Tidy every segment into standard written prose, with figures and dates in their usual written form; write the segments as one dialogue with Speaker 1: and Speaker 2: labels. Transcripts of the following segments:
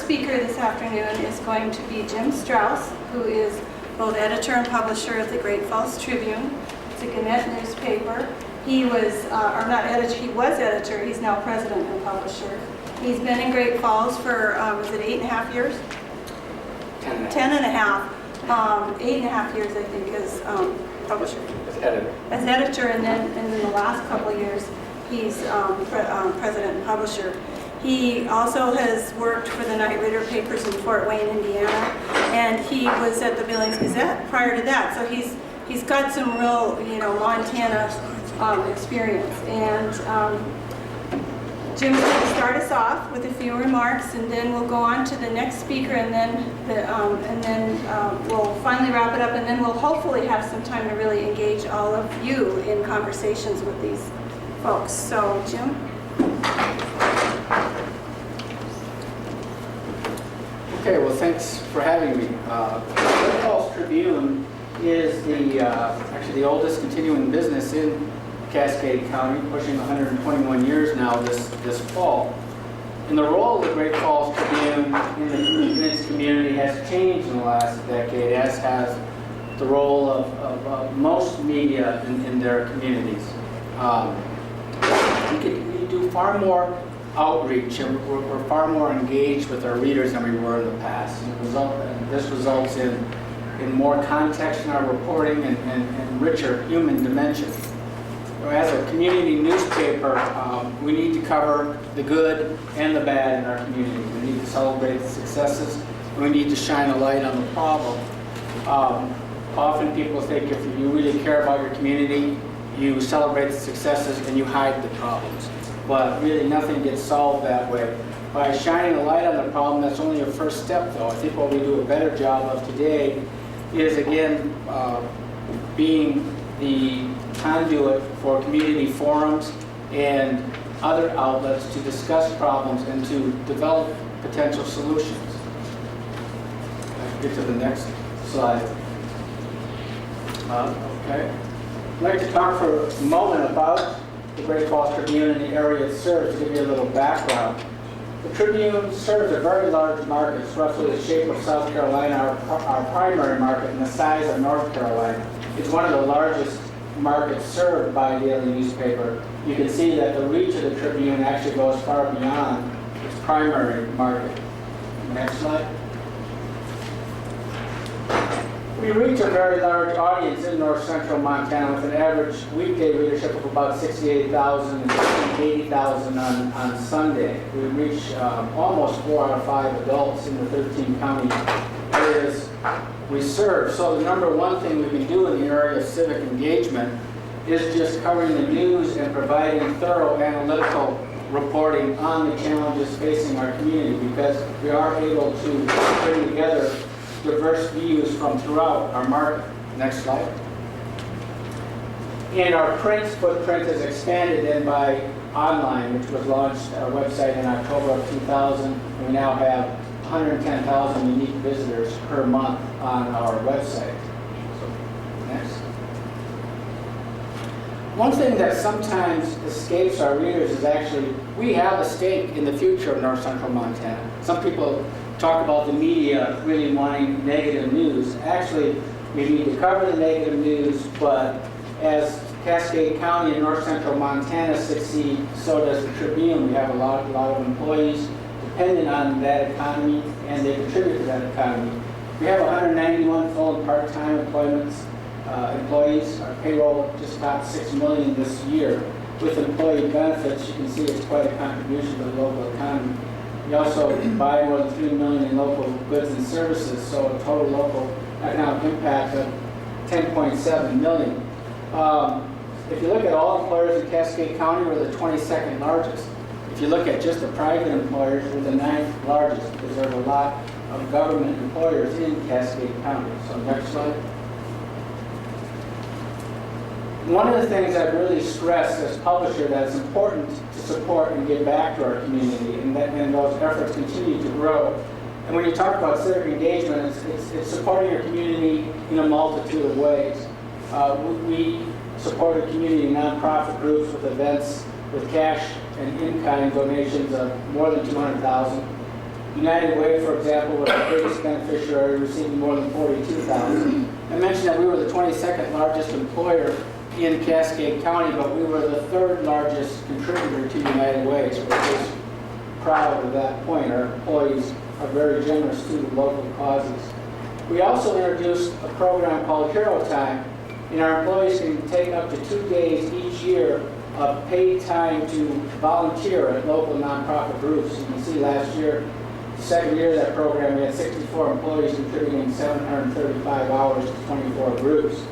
Speaker 1: speaker this afternoon is going to be Jim Strauss, who is both editor and publisher of the Great Falls Tribune. It's a Gannett newspaper. He was, or not editor, he was editor, he's now president and publisher. He's been in Great Falls for, was it 8.5 years? 10 and a half. 8.5 years, I think, as publisher. As editor, and then in the last couple of years, he's president and publisher. He also has worked for the Night Ridder papers in Fort Wayne, Indiana, and he was at the Billings Gazette prior to that. So he's got some real, Montana experience. And Jim's going to start us off with a few remarks, and then we'll go on to the next speaker, and then we'll finally wrap it up, and then we'll hopefully have some time to really engage all of you in conversations with these folks. So, Jim?
Speaker 2: Okay, well, thanks for having me. The Great Falls Tribune is actually the oldest continuing business in Cascade County, pushing 121 years now this fall. And the role of the Great Falls Tribune in its community has changed in the last decade, as has the role of most media in their communities. We do far more outreach, and we're far more engaged with our readers than we were in the past. And this results in more context in our reporting and richer human dimension. As a community newspaper, we need to cover the good and the bad in our community. We need to celebrate the successes, and we need to shine a light on the problem. Often people think if you really care about your community, you celebrate the successes and you hide the problems. But really nothing gets solved that way. By shining a light on the problem, that's only a first step, though. I think what we do a better job of today is, again, being the conduit for community forums and other outlets to discuss problems and to develop potential solutions. Let's get to the next slide. Okay. I'd like to talk for a moment about the Great Falls Tribune and the area it serves, to give you a little background. The Tribune serves a very large market. It's roughly the shape of South Carolina, our primary market, and the size of North Carolina. It's one of the largest markets served by a daily newspaper. You can see that the reach of the Tribune actually goes far beyond its primary market. Next slide. We reach a very large audience in north central Montana with an average weekday readership of about 68,000 and 80,000 on Sunday. We reach almost 4 out of 5 adults in the 13 county areas we serve. So the number one thing we can do in the area of civic engagement is just covering the news and providing thorough analytical reporting on the challenges facing our community, because we are able to bring together diverse views from throughout our market. Next slide. And our print footprint is expanded then by online, which was launched our website in October of 2000. And we now have 110,000 unique visitors per month on our website. So, next. One thing that sometimes escapes our readers is actually we have a stake in the future of north central Montana. Some people talk about the media really wanting negative news. Actually, we need to cover the negative news, but as Cascade County and north central Montana succeed, so does the Tribune. We have a lot of employees dependent on that economy, and they contribute to that economy. We have 191 full and part-time employees. Our payroll just topped 6 million this year. With employee benefits, you can see it's quite a contribution to the local economy. We also buy more than 3 million in local goods and services, so a total local economic impact of 10.7 million. If you look at all employers in Cascade County, we're the 22nd largest. If you look at just the private employers, we're the 9th largest, because there's a lot of government employers in Cascade County. So next slide. One of the things I've really stressed as publisher that it's important to support and give back to our community, and those efforts continue to grow. And when you talk about civic engagement, it's supporting your community in a multitude of ways. We supported community nonprofit groups with events with cash and in-kind donations of more than $200,000. United Way, for example, was the biggest beneficiary, receiving more than $42,000. I mentioned that we were the 22nd largest employer in Cascade County, but we were the 3rd largest contributor to United Way, so we're just proud of that point. Our employees are very generous to the local causes. We also introduced a program called Hero Time, and our employees can take up to 2 days each year of paid time to volunteer at local nonprofit groups. You can see last year, the 2nd year of that program, we had 64 employees contributing 735 hours to 24 groups.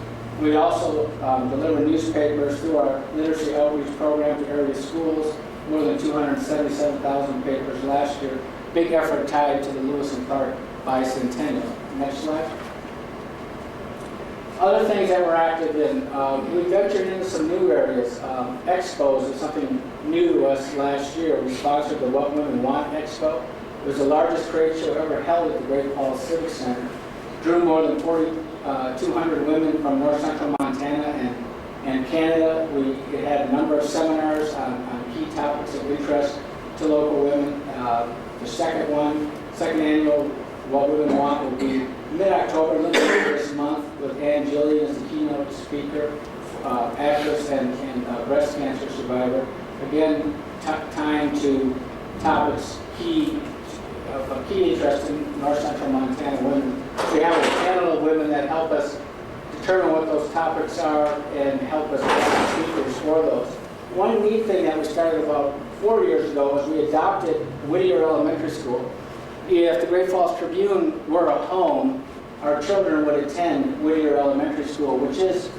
Speaker 2: We also deliver newspapers through our literacy outreach program to area schools, more than 277,000 papers last year. Big effort tied to the Lewis and Clark bicentennial. Next slide. Other things that we're active in, we ventured into some new areas. Expos is something new to us last year. We sponsored the What Women Want Expo. It was the largest trade show ever held at the Great Falls Civic Center. Drew more than 4,200 women from north central Montana and Canada. We had a number of seminars on key topics of interest to local women. The second annual What Women Want will be mid-October, a little later this month, with Ann Gillian as the keynote speaker, actress and breast cancer survivor. Again, time to topics of key interest in north central Montana women. We have a panel of women that help us determine what those topics are and help us find speakers for those. One neat thing that we started about 4 years ago was we adopted Whittier Elementary School. If the Great Falls Tribune were a home, our children would attend Whittier Elementary School, which is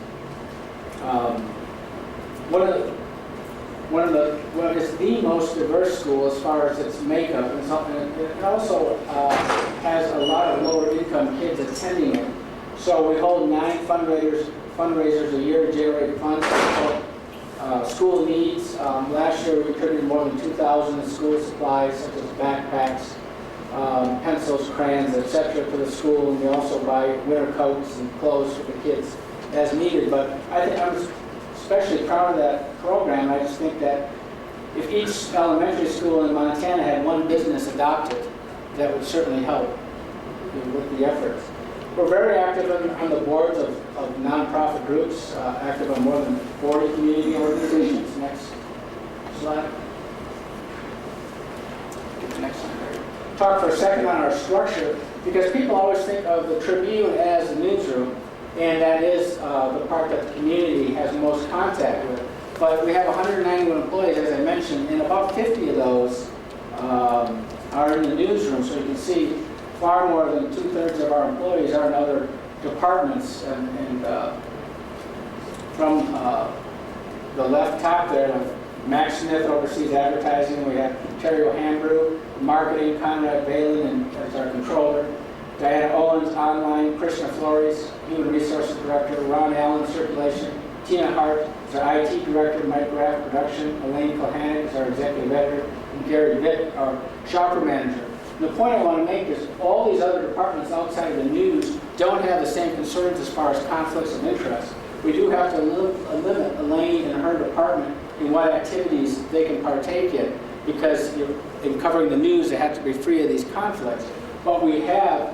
Speaker 2: it's the most diverse school as far as its makeup, and it also has a lot of lower income kids attending it. So we hold 9 fundraisers a year to generate funds for school needs. Last year we contributed more than $2,000 in school supplies such as backpacks, pencils, crayons, etc. to the school, and we also buy winter coats and clothes for the kids as needed. But I think I'm especially proud of that program. I just think that if each elementary school in Montana had one business adopted, that would certainly help with the efforts. We're very active on the boards of nonprofit groups, active on more than 40 community organizations. Next slide. Get the next slide. Talk for a second on our structure, because people always think of the Tribune as the newsroom, and that is the part that the community has the most contact with. But we have 191 employees, as I mentioned, and about 50 of those are in the newsroom. So you can see far more than 2/3 of our employees are in other departments. And from the left top there, Max Smith oversees advertising. We have Terry O'Hanbrew, marketing, Conrad Balin as our controller, Diana Owens, online, Krishna Flores, human resources director, Ron Allen, circulation, Tina Hart is our IT director, Mike Graff, production, Elaine Kohanek is our executive editor, and Gary Vitt, our shopper manager. And the point I want to make is all these other departments outside of the news don't have the same concerns as far as conflicts of interest. We do have to limit Elaine and her department in what activities they can partake in, because in covering the news, they have to be free of these conflicts. But we have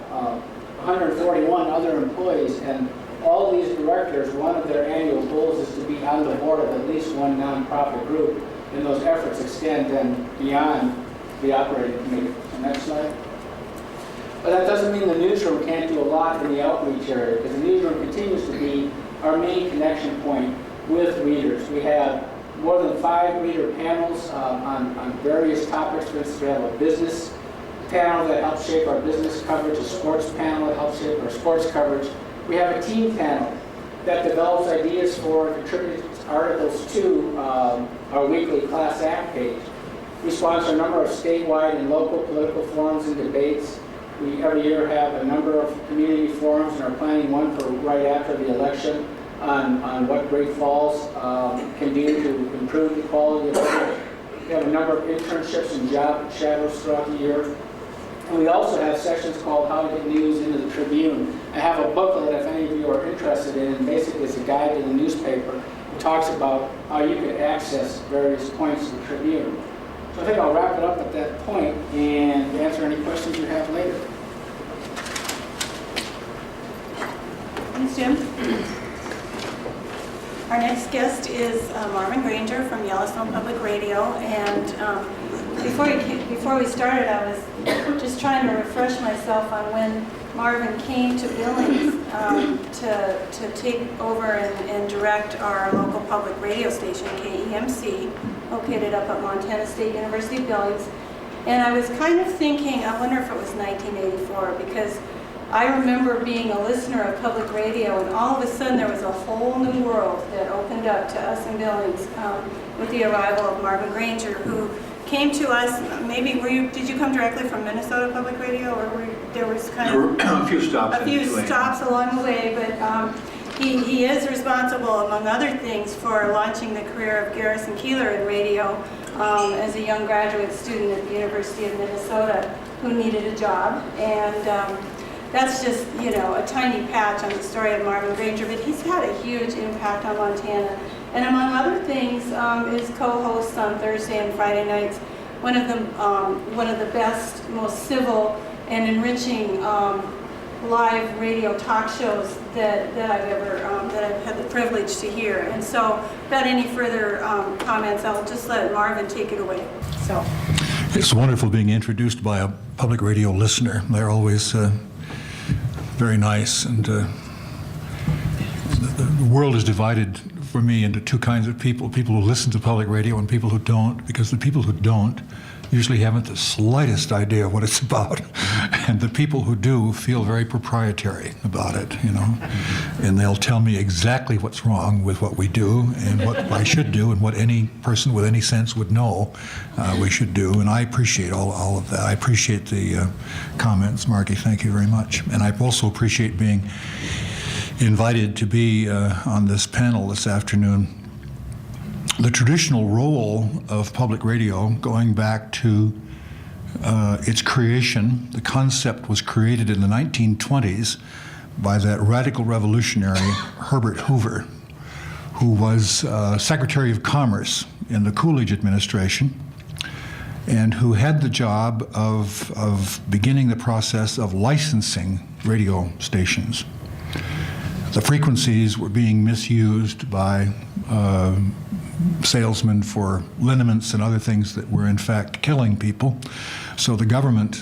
Speaker 2: 141 other employees, and all these directors, one of their annual goals is to be on the board of at least one nonprofit group, and those efforts extend then beyond the operating committee. Next slide. But that doesn't mean the newsroom can't do a lot in the outreach area, because the newsroom continues to be our main connection point with readers. We have more than 5 reader panels on various topics. For instance, we have a business panel that helps shape our business coverage, a sports panel that helps shape our sports coverage. We have a team panel that develops ideas for and contributes articles to our weekly Class Act page. We sponsor a number of statewide and local political forums and debates. We every year have a number of community forums and are planning one for right after the election on what Great Falls can do to improve the quality of life. We have a number of internships and job shadows throughout the year. And we also have sections called How to Get News into the Tribune. I have a booklet if any of you are interested in, and basically it's a guide to the newspaper. It talks about how you can access various points of the Tribune. So I think I'll wrap it up at that point and answer any questions you have later.
Speaker 1: Thanks, Jim. Our next guest is Marvin Granger from Yellowstone Public Radio, and before we started, I was just trying to refresh myself on when Marvin came to Billings to take over and direct our local public radio station, KEMC, located up at Montana State University Billings. And I was kind of thinking, I wonder if it was 1984, because I remember being a listener of public radio, and all of a sudden there was a whole new world that opened up to us in Billings with the arrival of Marvin Granger, who came to us. Maybe did you come directly from Minnesota Public Radio, or there was kind of
Speaker 3: a few stops
Speaker 1: along the way? But he is responsible, among other things, for launching the career of Garrison Keeler in radio as a young graduate student at the University of Minnesota who needed a job. And that's just, a tiny patch on the story of Marvin Granger, but he's had a huge impact on Montana. And among other things, is co-hosts on Thursday and Friday nights, one of the best, most civil and enriching live radio talk shows that I've had the privilege to hear. And so, without any further comments, I'll just let Marvin take it away. So,
Speaker 3: it's wonderful being introduced by a public radio listener. They're always very nice, and the world is divided for me into two kinds of people who listen to public radio and people who don't, because the people who don't usually haven't the slightest idea what it's about, and the people who do feel very proprietary about it, and they'll tell me exactly what's wrong with what we do and what I should do and what any person with any sense would know we should do, and I appreciate all of that. I appreciate the comments, Margie, thank you very much, and I also appreciate being invited to be on this panel this afternoon. The traditional role of public radio, going back to its creation, the concept was created in the 1920s by that radical revolutionary Herbert Hoover, who was Secretary of Commerce in the Coolidge administration, and who had the job of beginning the process of licensing radio stations. The frequencies were being misused by salesmen for liniments and other things that were in fact killing people. So the government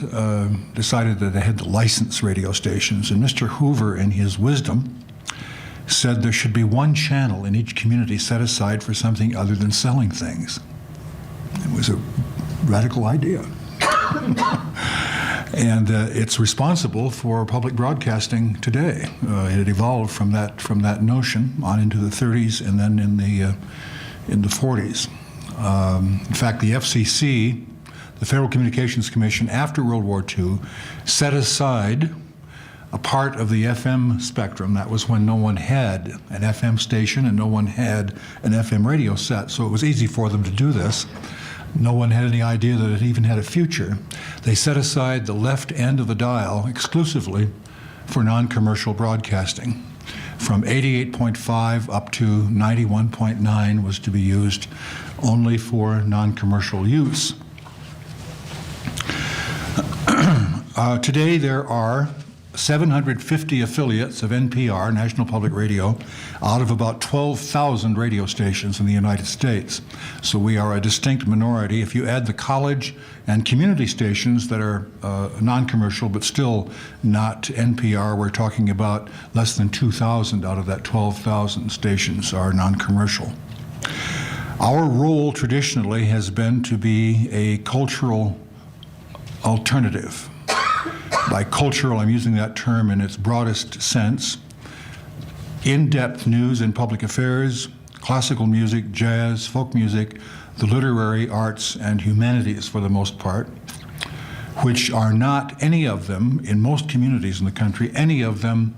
Speaker 3: decided that they had to license radio stations. And Mr. Hoover, in his wisdom, said there should be one channel in each community set aside for something other than selling things. It was a radical idea. And it's responsible for public broadcasting today. It evolved from that notion on into the 30s and then in the 40s. In fact, the FCC, the Federal Communications Commission, after World War II, set aside a part of the FM spectrum. That was when no one had an FM station and no one had an FM radio set, so it was easy for them to do this. No one had any idea that it even had a future. They set aside the left end of the dial exclusively for non-commercial broadcasting. From 88.5 up to 91.9 was to be used only for non-commercial use. Today there are 750 affiliates of NPR, National Public Radio, out of about 12,000 radio stations in the United States. So we are a distinct minority. If you add the college and community stations that are non-commercial but still not NPR, we're talking about less than 2,000 out of that 12,000 stations are non-commercial. Our role traditionally has been to be a cultural alternative. By cultural, I'm using that term in its broadest sense. In-depth news and public affairs, classical music, jazz, folk music, the literary arts and humanities for the most part, which are not any of them, in most communities in the country, any of them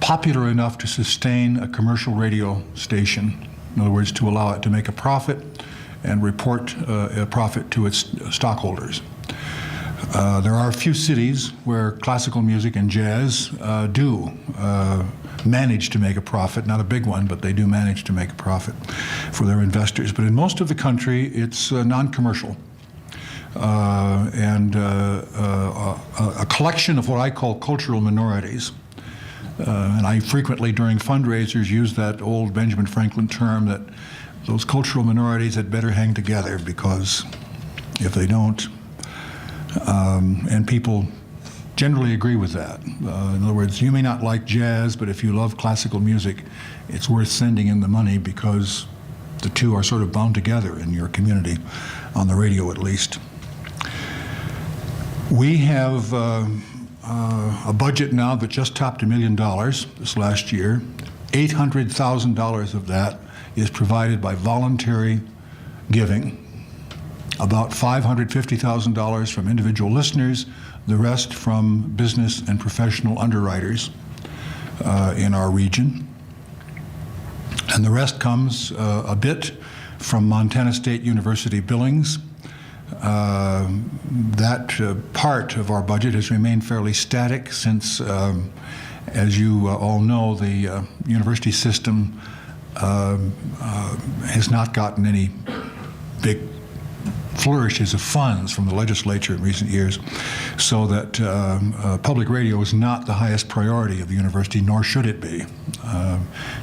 Speaker 3: popular enough to sustain a commercial radio station. In other words, to allow it to make a profit and report a profit to its stockholders. There are a few cities where classical music and jazz do manage to make a profit, not a big one, but they do manage to make a profit for their investors. But in most of the country, it's non-commercial. And a collection of what I call cultural minorities. And I frequently, during fundraisers, use that old Benjamin Franklin term that those cultural minorities had better hang together, because if they don't, and people generally agree with that. In other words, you may not like jazz, but if you love classical music, it's worth sending in the money, because the two are sort of bound together in your community, on the radio at least. We have a budget now that just topped $1 million this last year. $800,000 of that is provided by voluntary giving. About $550,000 from individual listeners, the rest from business and professional underwriters in our region. And the rest comes a bit from Montana State University billings. That part of our budget has remained fairly static since, as you all know, the university system has not gotten any big flourishes of funds from the legislature in recent years, so that public radio is not the highest priority of the university, nor should it be.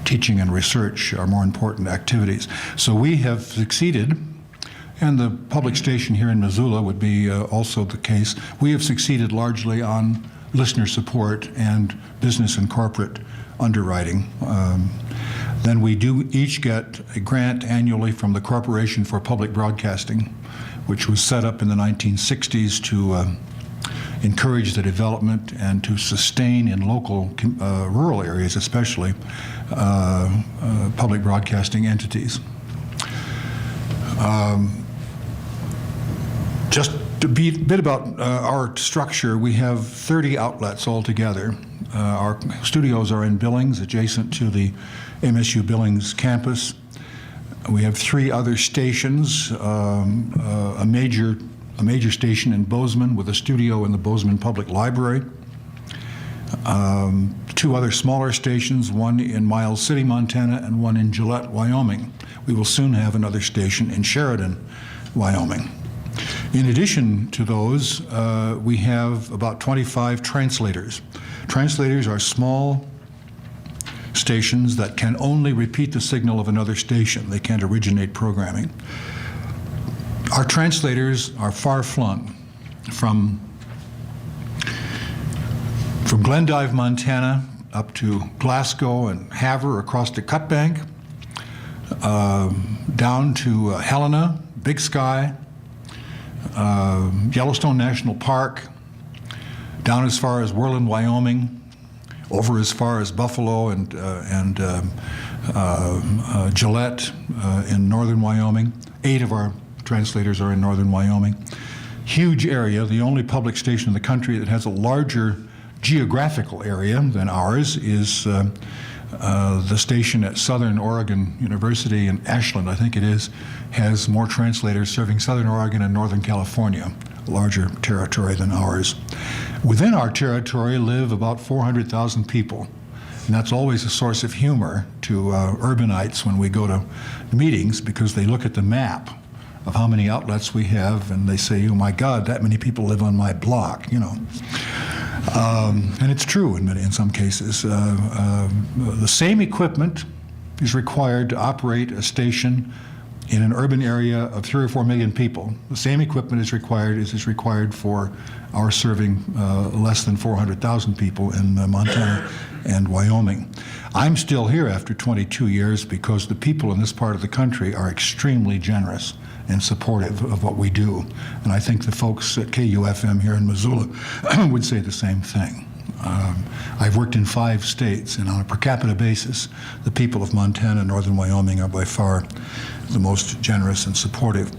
Speaker 3: Teaching and research are more important activities. So we have succeeded, and the public station here in Missoula would be also the case. We have succeeded largely on listener support and business and corporate underwriting. Then we do each get a grant annually from the Corporation for Public Broadcasting, which was set up in the 1960s to encourage the development and to sustain in local rural areas especially public broadcasting entities. Just a bit about our structure. We have 30 outlets altogether. Our studios are in Billings, adjacent to the MSU Billings campus. We have 3 other stations, a major station in Bozeman with a studio in the Bozeman Public Library, 2 other smaller stations, one in Miles City, Montana, and one in Gillette, Wyoming. We will soon have another station in Sheridan, Wyoming. In addition to those, we have about 25 translators. Translators are small stations that can only repeat the signal of another station. They can't originate programming. Our translators are far-flung from Glendive, Montana, up to Glasgow and Havre across to Cutbank, down to Helena, Big Sky, Yellowstone National Park, down as far as Worland, Wyoming, over as far as Buffalo and Gillette in northern Wyoming. 8 of our translators are in northern Wyoming. Huge area, the only public station in the country that has a larger geographical area than ours is the station at Southern Oregon University in Ashland, I think it is, has more translators serving Southern Oregon and Northern California, a larger territory than ours. Within our territory live about 400,000 people, and that's always a source of humor to urbanites when we go to meetings, because they look at the map of how many outlets we have and they say, oh my God, that many people live on my block, you know. And it's true in some cases. The same equipment is required to operate a station in an urban area of 3 or 4 million people. The same equipment is required for our serving less than 400,000 people in Montana and Wyoming. I'm still here after 22 years because the people in this part of the country are extremely generous and supportive of what we do. And I think the folks at KUFM here in Missoula would say the same thing. I've worked in 5 states, and on a per capita basis, the people of Montana and northern Wyoming are by far the most generous and supportive.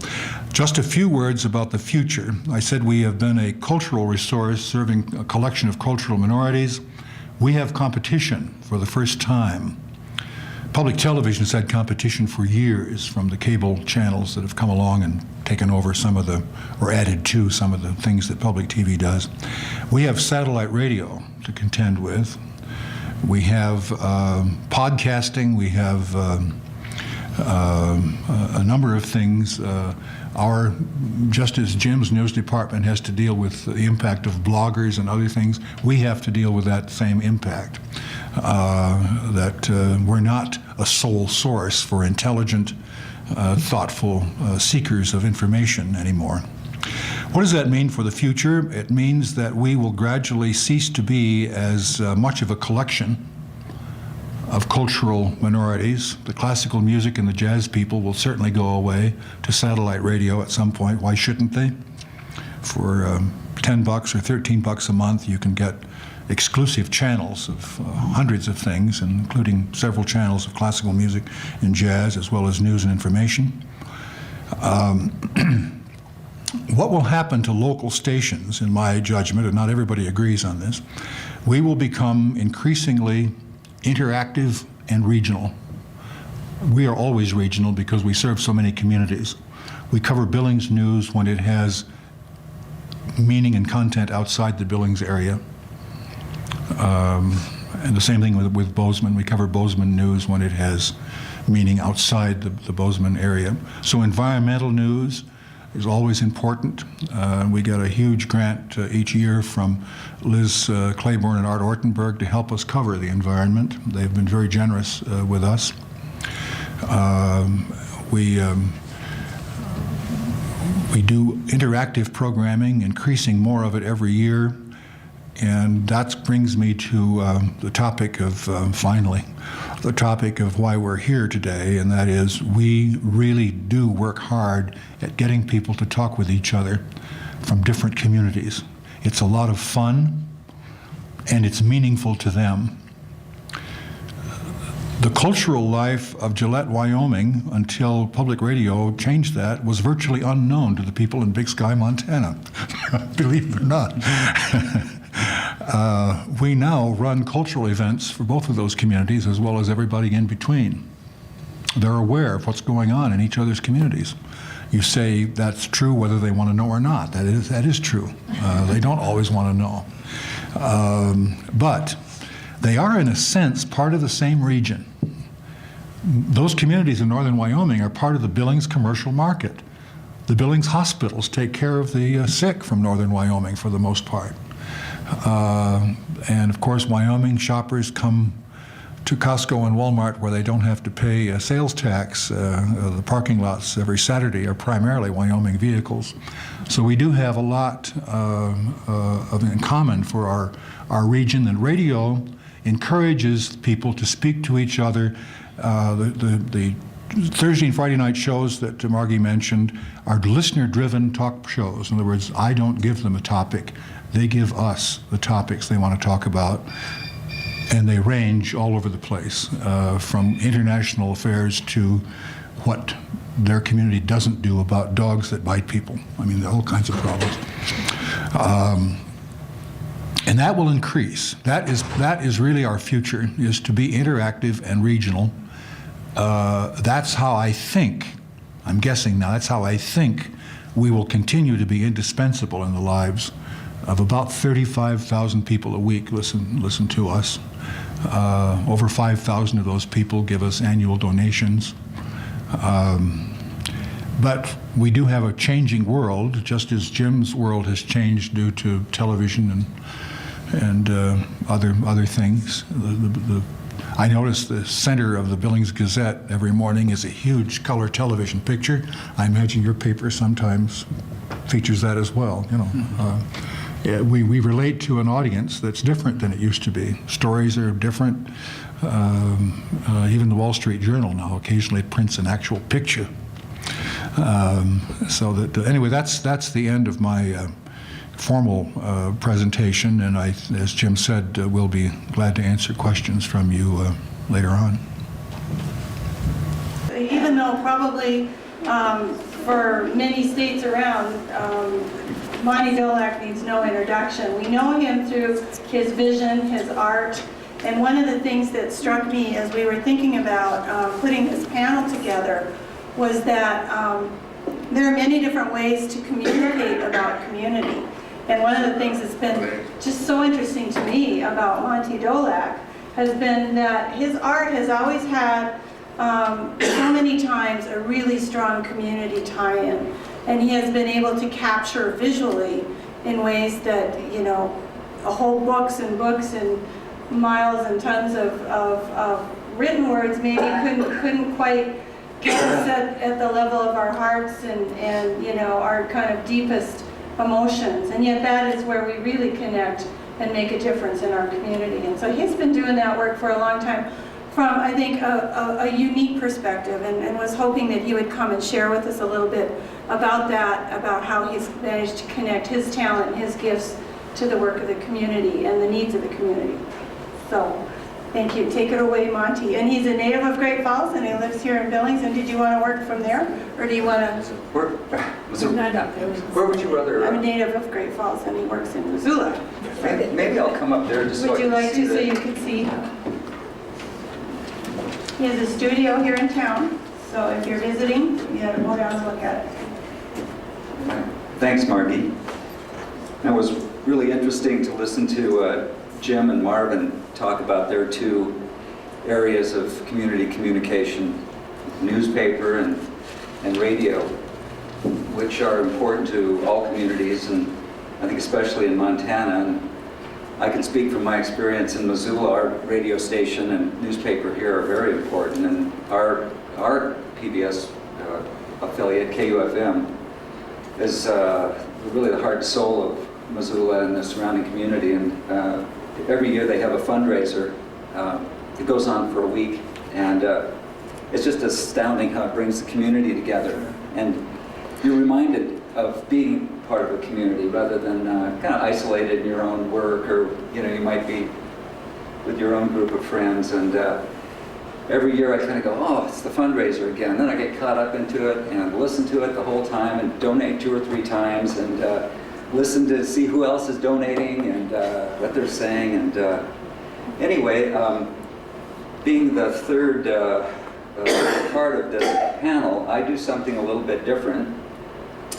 Speaker 3: Just a few words about the future. I said we have been a cultural resource serving a collection of cultural minorities. We have competition for the first time. Public television's had competition for years from the cable channels that have come along and taken over some of the, or added to some of the things that public TV does. We have satellite radio to contend with. We have podcasting. We have a number of things. Just as Jim's news department has to deal with the impact of bloggers and other things, we have to deal with that same impact. We're not a sole source for intelligent, thoughtful seekers of information anymore. What does that mean for the future? It means that we will gradually cease to be as much of a collection of cultural minorities. The classical music and the jazz people will certainly go away to satellite radio at some point. Why shouldn't they? For $10 or $13 a month, you can get exclusive channels of hundreds of things, including several channels of classical music and jazz, as well as news and information. What will happen to local stations, in my judgment, and not everybody agrees on this, we will become increasingly interactive and regional. We are always regional because we serve so many communities. We cover Billings news when it has meaning and content outside the Billings area. And the same thing with Bozeman. We cover Bozeman news when it has meaning outside the Bozeman area. So environmental news is always important. We get a huge grant each year from Liz Claiborne and Art Ortenberg to help us cover the environment. They've been very generous with us. We do interactive programming, increasing more of it every year. And that brings me to the topic of, finally, the topic of why we're here today, and that is we really do work hard at getting people to talk with each other from different communities. It's a lot of fun, and it's meaningful to them. The cultural life of Gillette, Wyoming, until public radio changed that, was virtually unknown to the people in Big Sky, Montana, believe it or not. We now run cultural events for both of those communities as well as everybody in between. They're aware of what's going on in each other's communities. You say that's true whether they want to know or not. That is true. They don't always want to know. But they are, in a sense, part of the same region. Those communities in northern Wyoming are part of the Billings commercial market. The Billings hospitals take care of the sick from northern Wyoming for the most part. And of course, Wyoming shoppers come to Costco and Walmart where they don't have to pay a sales tax. The parking lots every Saturday are primarily Wyoming vehicles. So we do have a lot in common for our region, and radio encourages people to speak to each other. The Thursday and Friday night shows that Margie mentioned are listener-driven talk shows. In other words, I don't give them a topic. They give us the topics they want to talk about, and they range all over the place, from international affairs to what their community doesn't do about dogs that bite people. I mean, there are all kinds of problems. And that will increase. That is really our future, is to be interactive and regional. That's how I think, I'm guessing now, that's how I think we will continue to be indispensable in the lives of about 35,000 people a week listen to us. Over 5,000 of those people give us annual donations. But we do have a changing world, just as Jim's world has changed due to television and other things. I notice the center of the Billings Gazette every morning is a huge color television picture. I imagine your paper sometimes features that as well. You know, we relate to an audience that's different than it used to be. Stories are different. Even the Wall Street Journal now occasionally prints an actual picture. So that anyway, that's the end of my formal presentation, and as Jim said, we'll be glad to answer questions from you later on.
Speaker 1: Even though probably for many states around, Monte Dolack needs no introduction. We know him through his vision, his art, And one of the things that struck me as we were thinking about putting this panel together was that there are many different ways to communicate about community. And one of the things that's been just so interesting to me about Monte Dolack has been that his art has always had so many times a really strong community tie-in. And he has been able to capture visually in ways that, you know, whole books and miles and tons of written words maybe couldn't quite get us at the level of our hearts and you know, our kind of deepest emotions. And yet that is where we really connect and make a difference in our community. And so he's been doing that work for a long time from, I think, a unique perspective, and was hoping that he would come and share with us a little bit about that, about how he's managed to connect his talent and his gifts to the work of the community and the needs of the community. So, thank you. Take it away, Monte. And he's a native of Great Falls, and he lives here in Billings. And did you want to work from there, or do you want to?
Speaker 4: Where would you rather?
Speaker 1: I'm a native of Great Falls, and he works in Missoula.
Speaker 4: Maybe I'll come up there just so
Speaker 1: Would
Speaker 4: I
Speaker 1: you
Speaker 4: can
Speaker 1: like
Speaker 4: see
Speaker 1: to, so you can see? He has a studio here in town, so if you're visiting, you have to go down and look at it.
Speaker 4: Thanks, Margie. That was really interesting to listen to Jim and Marvin talk about their two areas of community communication, newspaper and radio, which are important to all communities, and I think especially in Montana. And I can speak from my experience in Missoula. Our radio station and newspaper here are very important, and our PBS affiliate, KUFM, is really the heart and soul of Missoula and the surrounding community. And every year they have a fundraiser. It goes on for a week, and it's just astounding how it brings the community together. And you're reminded of being part of a community rather than kind of isolated in your own work, or you know, you might be with your own group of friends. And every year I kind of go, oh, it's the fundraiser again. And then I get caught up into it and listen to it the whole time and donate 2 or 3 times and listen to see who else is donating and what they're saying. And anyway, being the third part of this panel, I do something a little bit different.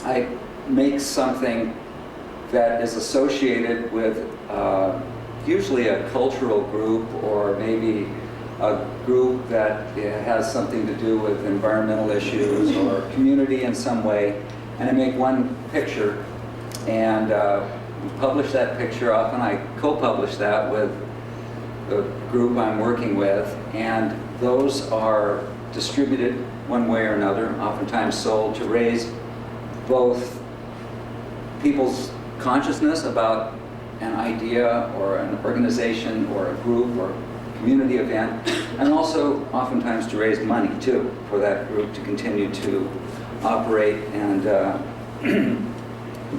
Speaker 4: I make something that is associated with usually a cultural group, or maybe a group that has something to do with environmental issues or community in some way. And I make one picture and publish that picture. Often I co-publish that with the group I'm working with, and those are distributed one way or another, oftentimes sold to raise both people's consciousness about an idea or an organization or a group or community event, and also oftentimes to raise money too for that group to continue to operate and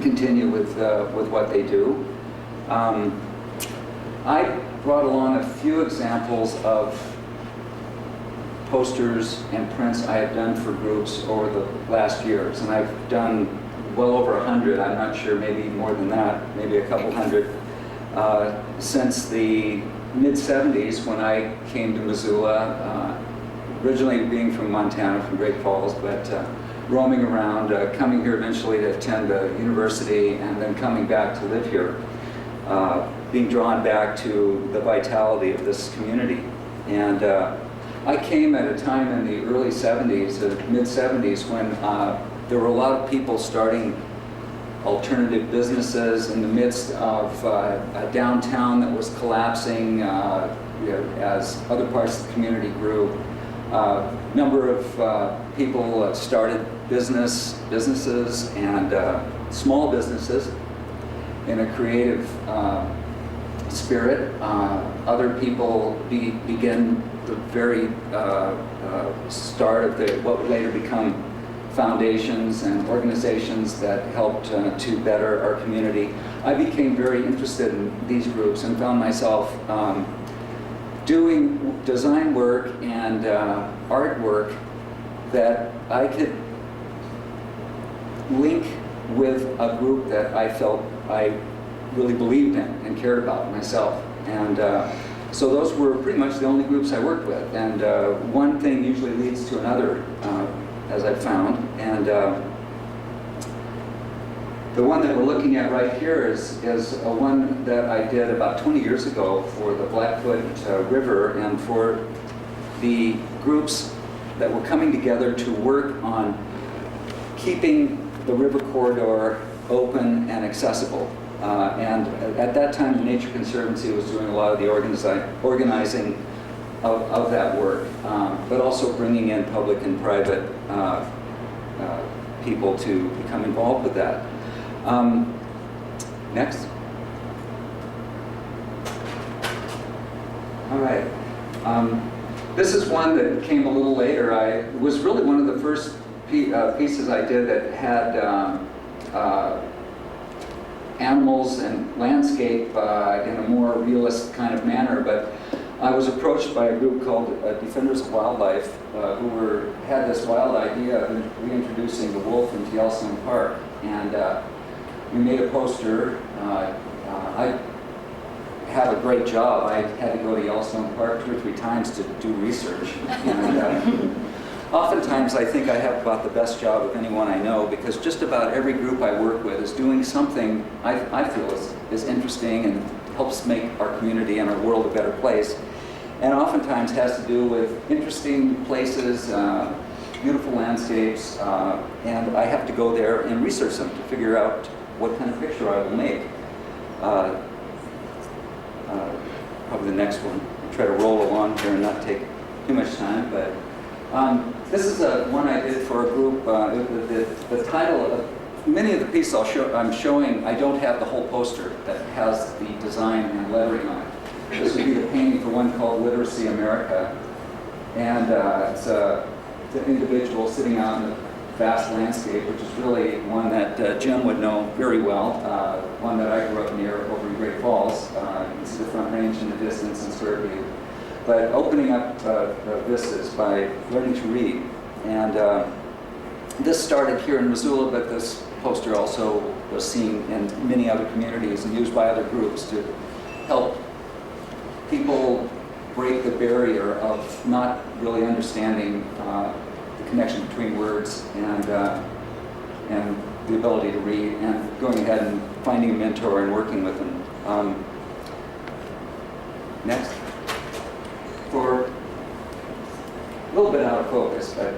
Speaker 4: continue with what they do. I brought along a few examples of posters and prints I have done for groups over the last years, and I've done well over 100, I'm not sure, maybe more than that, maybe a couple hundred, since the mid-70s when I came to Missoula, originally being from Montana, from Great Falls, but roaming around, coming here eventually to attend a university, and then coming back to live here, being drawn back to the vitality of this community. And I came at a time in the early 70s, mid-70s, when there were a lot of people starting alternative businesses in the midst of a downtown that was collapsing as other parts of the community grew. Number of people started businesses and small businesses in a creative spirit. Other people begin the very start of what would later become foundations and organizations that helped to better our community. I became very interested in these groups and found myself doing design work and artwork that I could link with a group that I felt I really believed in and cared about myself. And So those were pretty much the only groups I worked with. And one thing usually leads to another, as I've found. And the one that we're looking at right here is one that I did about 20 years ago for the Blackfoot River and for the groups that were coming together to work on keeping the river corridor open and accessible. And at that time, the Nature Conservancy was doing a lot of the organizing of that work, but also bringing in public and private people to become involved with that. Next. All right. This is one that came a little later. It was really one of the first pieces I did that had animals and landscape in a more realist kind of manner, but I was approached by a group called Defenders of Wildlife who had this wild idea of reintroducing the wolf into Yellowstone Park, and we made a poster. I have a great job. I had to go to Yellowstone Park 2 or 3 times to do research, and oftentimes I think I have about the best job of anyone I know, because just about every group I work with is doing something I feel is interesting and helps make our community and our world a better place. And oftentimes has to do with interesting places, beautiful landscapes, and I have to go there and research them to figure out what kind of picture I will make. Probably the next one. I'll try to roll along here and not take too much time, but this is one I did for a group. The title of many of the pieces I'm showing, I don't have the whole poster that has the design and lettering on it. This would be the painting for one called Literacy America, and it's an individual sitting out in the vast landscape, which is really one that Jim would know very well, one that I grew up near over in Great Falls. You can see the Front Range in the distance and Square View. But opening up vistas by learning to read. And this started here in Missoula, but this poster also was seen in many other communities and used by other groups to help people break the barrier of not really understanding the connection between words and the ability to read, and going ahead and finding a mentor and working with them. Next. For a little bit out of focus, but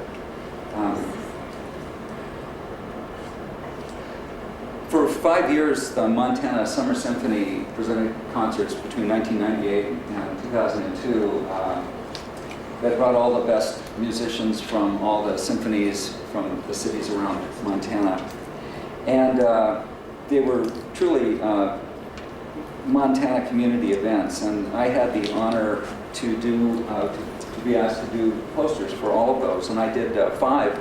Speaker 4: for 5 years, the Montana Summer Symphony presented concerts between 1998 and 2002 that brought all the best musicians from all the symphonies from the cities around Montana. And they were truly Montana community events, and I had the honor to be asked to do posters for all of those, and I did 5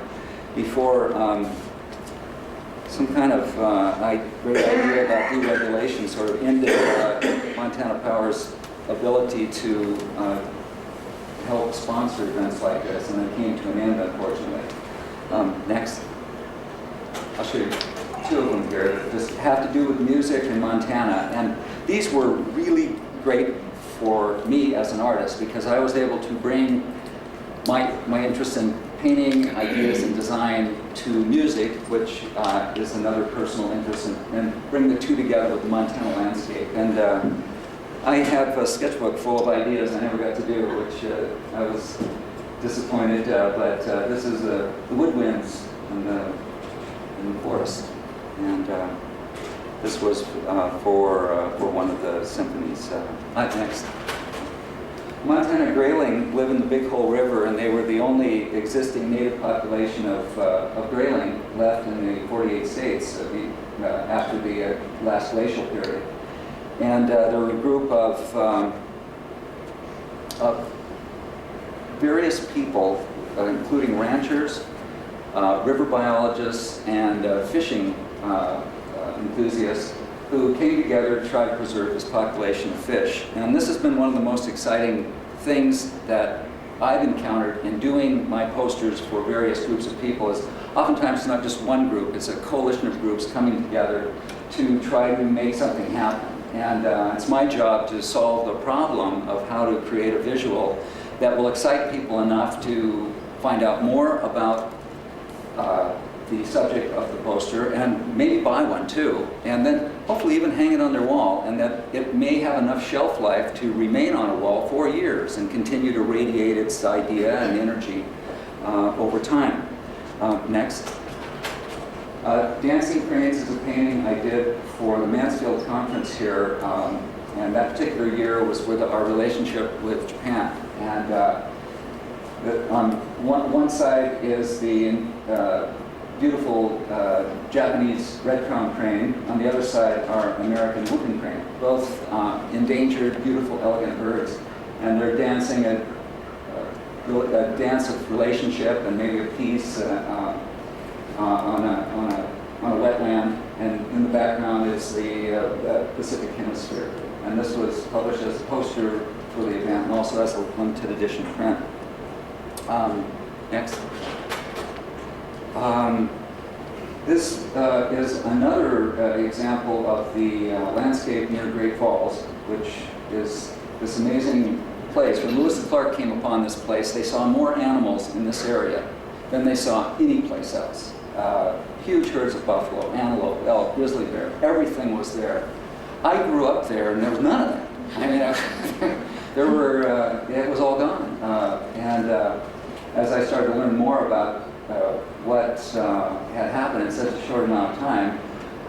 Speaker 4: before some kind of great idea about deregulation sort of ended Montana Power's ability to help sponsor events like this, and it came to an end, unfortunately. Next. I'll show you 2 of them here that just have to do with music in Montana, and these were really great for me as an artist, because I was able to bring my interest in painting, ideas, and design to music, which is another personal interest, and bring the 2 together with the Montana landscape. And I have a sketchbook full of ideas I never got to do, which I was disappointed, but this is the woodwinds in the forest. And this was for one of the symphonies. Next. Montana grayling live in the Big Hole River, and they were the only existing native population of grayling left in the 48 states after the last glacial period. And there were a group of various people, including ranchers, river biologists, and fishing enthusiasts, who came together to try to preserve this population of fish. And this has been one of the most exciting things that I've encountered in doing my posters for various groups of people. Is oftentimes it's not just one group, it's a coalition of groups coming together to try to make something happen. And it's my job to solve the problem of how to create a visual that will excite people enough to find out more about the subject of the poster and maybe buy one too, and then hopefully even hang it on their wall, and that it may have enough shelf life to remain on a wall for years and continue to radiate its idea and energy over time. Next. Dancing Cranes is a painting I did for the Mansfield conference here, and that particular year was with our relationship with Japan. And on one side is the beautiful Japanese red crown crane. On the other side are American whooping crane, both endangered, beautiful, elegant birds. And they're dancing a dance of relationship and maybe a peace on a wetland. And in the background is the Pacific Hemisphere. And this was published as a poster for the event, and also as a limited edition print. Next. This is another example of the landscape near Great Falls, which is this amazing place. When Lewis and Clark came upon this place, they saw more animals in this area than they saw any place else. Huge herds of buffalo, antelope, elk, grizzly bear, everything was there. I grew up there and there was none of that. I mean, there were, it was all gone. And as I started to learn more about what had happened in such a short amount of time,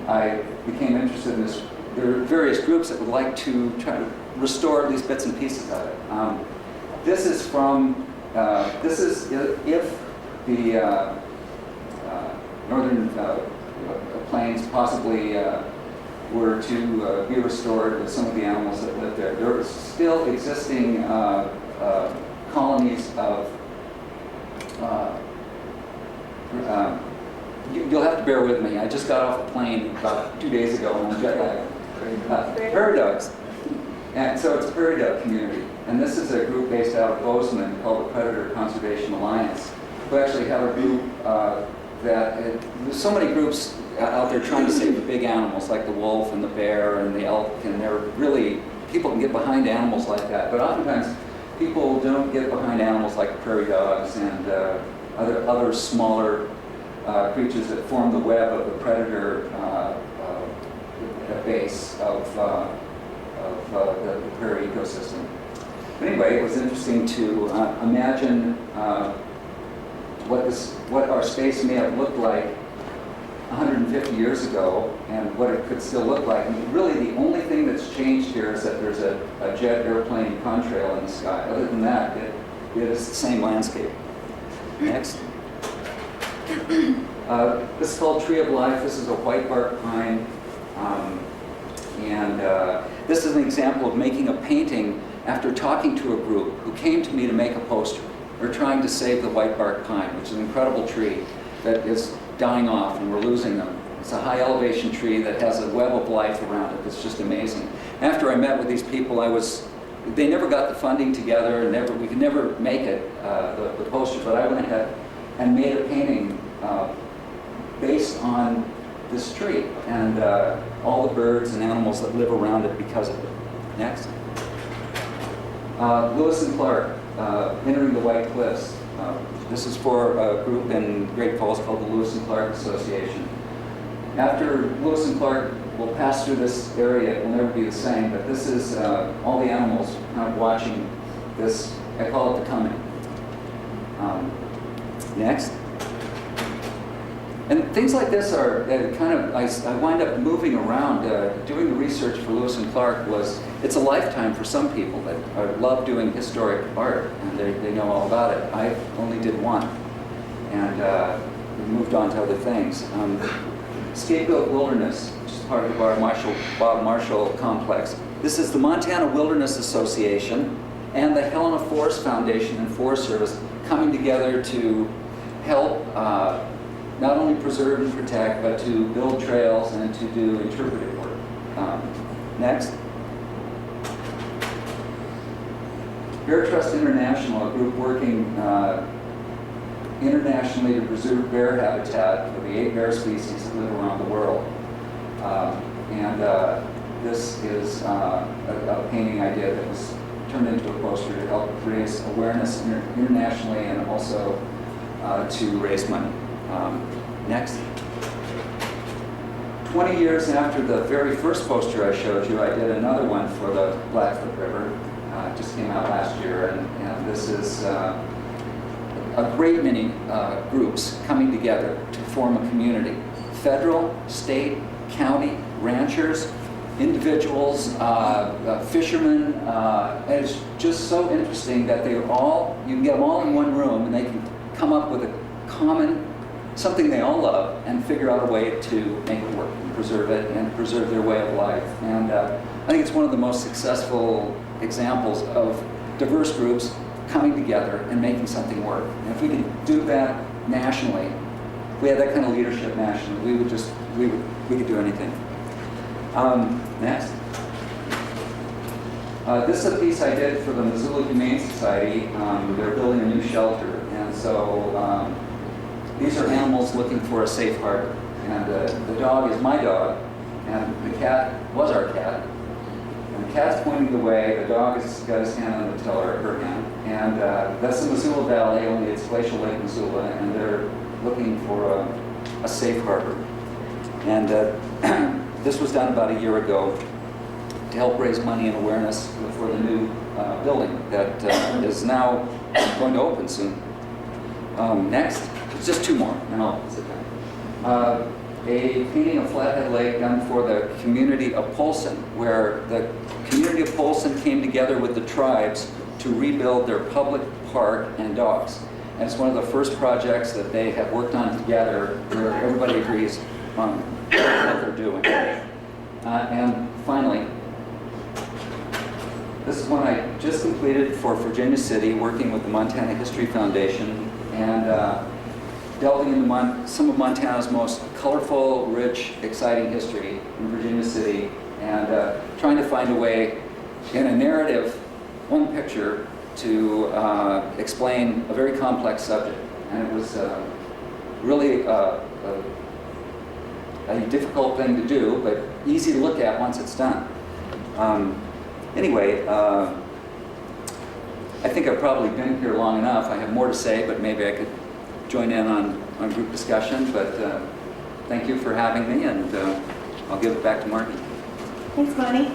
Speaker 4: I became interested in this. There are various groups that would like to try to restore at least bits and pieces of it. This is from, this is if the northern plains possibly were to be restored with some of the animals that lived there. There are still existing colonies of, you'll have to bear with me. I just got off a plane about 2 days ago and I'm jet lagged. Prairie dogs. And so it's a prairie dog community. And this is a group based out of Bozeman called the Predator Conservation Alliance, who actually have a group there's so many groups out there trying to save the big animals like the wolf and the bear and the elk, and they're really, people can get behind animals like that, but oftentimes people don't get behind animals like prairie dogs and other smaller creatures that form the web of the predator base of the prairie ecosystem. But anyway, it was interesting to imagine what our space may have looked like 150 years ago and what it could still look like. And really the only thing that's changed here is that there's a jet airplane contrail in the sky. Other than that, it is the same landscape. Next. This is called Tree of Life. This is a white bark pine. This is an example of making a painting after talking to a group who came to me to make a poster. We're trying to save the white bark pine, which is an incredible tree that is dying off and we're losing them. It's a high elevation tree that has a web of life around it. It's just amazing. After I met with these people, they never got the funding together and we could never make it, the poster, but I went ahead and made a painting based on this tree and all the birds and animals that live around it because of it. Next. Lewis and Clark, Entering the White Cliffs. This is for a group in Great Falls called the Lewis and Clark Association. After Lewis and Clark will pass through this area, it will never be the same, but this is all the animals kind of watching this. I call it the coming. Next. And things like this are I wind up moving around. Doing the research for Lewis and Clark it's a lifetime for some people that love doing historic art, and they know all about it. I only did one, and we moved on to other things. Scapegoat Wilderness, which is part of our Bob Marshall complex. This is the Montana Wilderness Association and the Helena Forest Foundation and Forest Service coming together to help not only preserve and protect, but to build trails and to do interpretive work. Next. Bear Trust International, a group working internationally to preserve bear habitat for the 8 bear species that live around the world. this is a painting I did that was turned into a poster to help raise awareness internationally and also to raise money. Next. 20 years after the very first poster I showed you, I did another one for the Blackfoot River. It just came out last year, and this is a great many groups coming together to form a community. Federal, state, county, ranchers, individuals, fishermen. And it's just so interesting that you can get them all in one room and they can come up with a common, something they all love and figure out a way to make it work and preserve it and preserve their way of life. And I think it's one of the most successful examples of diverse groups coming together and making something work. And if we could do that nationally, if we had that kind of leadership nationally, we could do anything. Next. This is a piece I did for the Missoula Humane Society. They're building a new shelter, and so these are animals looking for a safe harbor. And the dog is my dog, and the cat was our cat. And the cat's pointing the way, the dog has got his hand on the tiller, her hand, and that's the Missoula Valley, only it's Glacial Lake, Missoula, and they're looking for a safe harbor. And this was done about a year ago to help raise money and awareness for the new building that is now going to open soon. Next, it's just two more, and I'll sit down. A painting of Flathead Lake done for the community of Polson, where the community of Polson came together with the tribes to rebuild their public park and docks. And it's one of the first projects that they have worked on together where everybody agrees on what they're doing. And finally, this is one I just completed for Virginia City, working with the Montana History Foundation, and delving into some of Montana's most colorful, rich, exciting history in Virginia City, and trying to find a way in a narrative, one picture, to explain a very complex subject. And it was really a difficult thing to do, but easy to look at once it's done. Anyway, I think I've probably been here long enough. I have more to say, but maybe I could join in on group discussion. But thank you for having me, and I'll give it back to Marty.
Speaker 1: Thanks, Monty.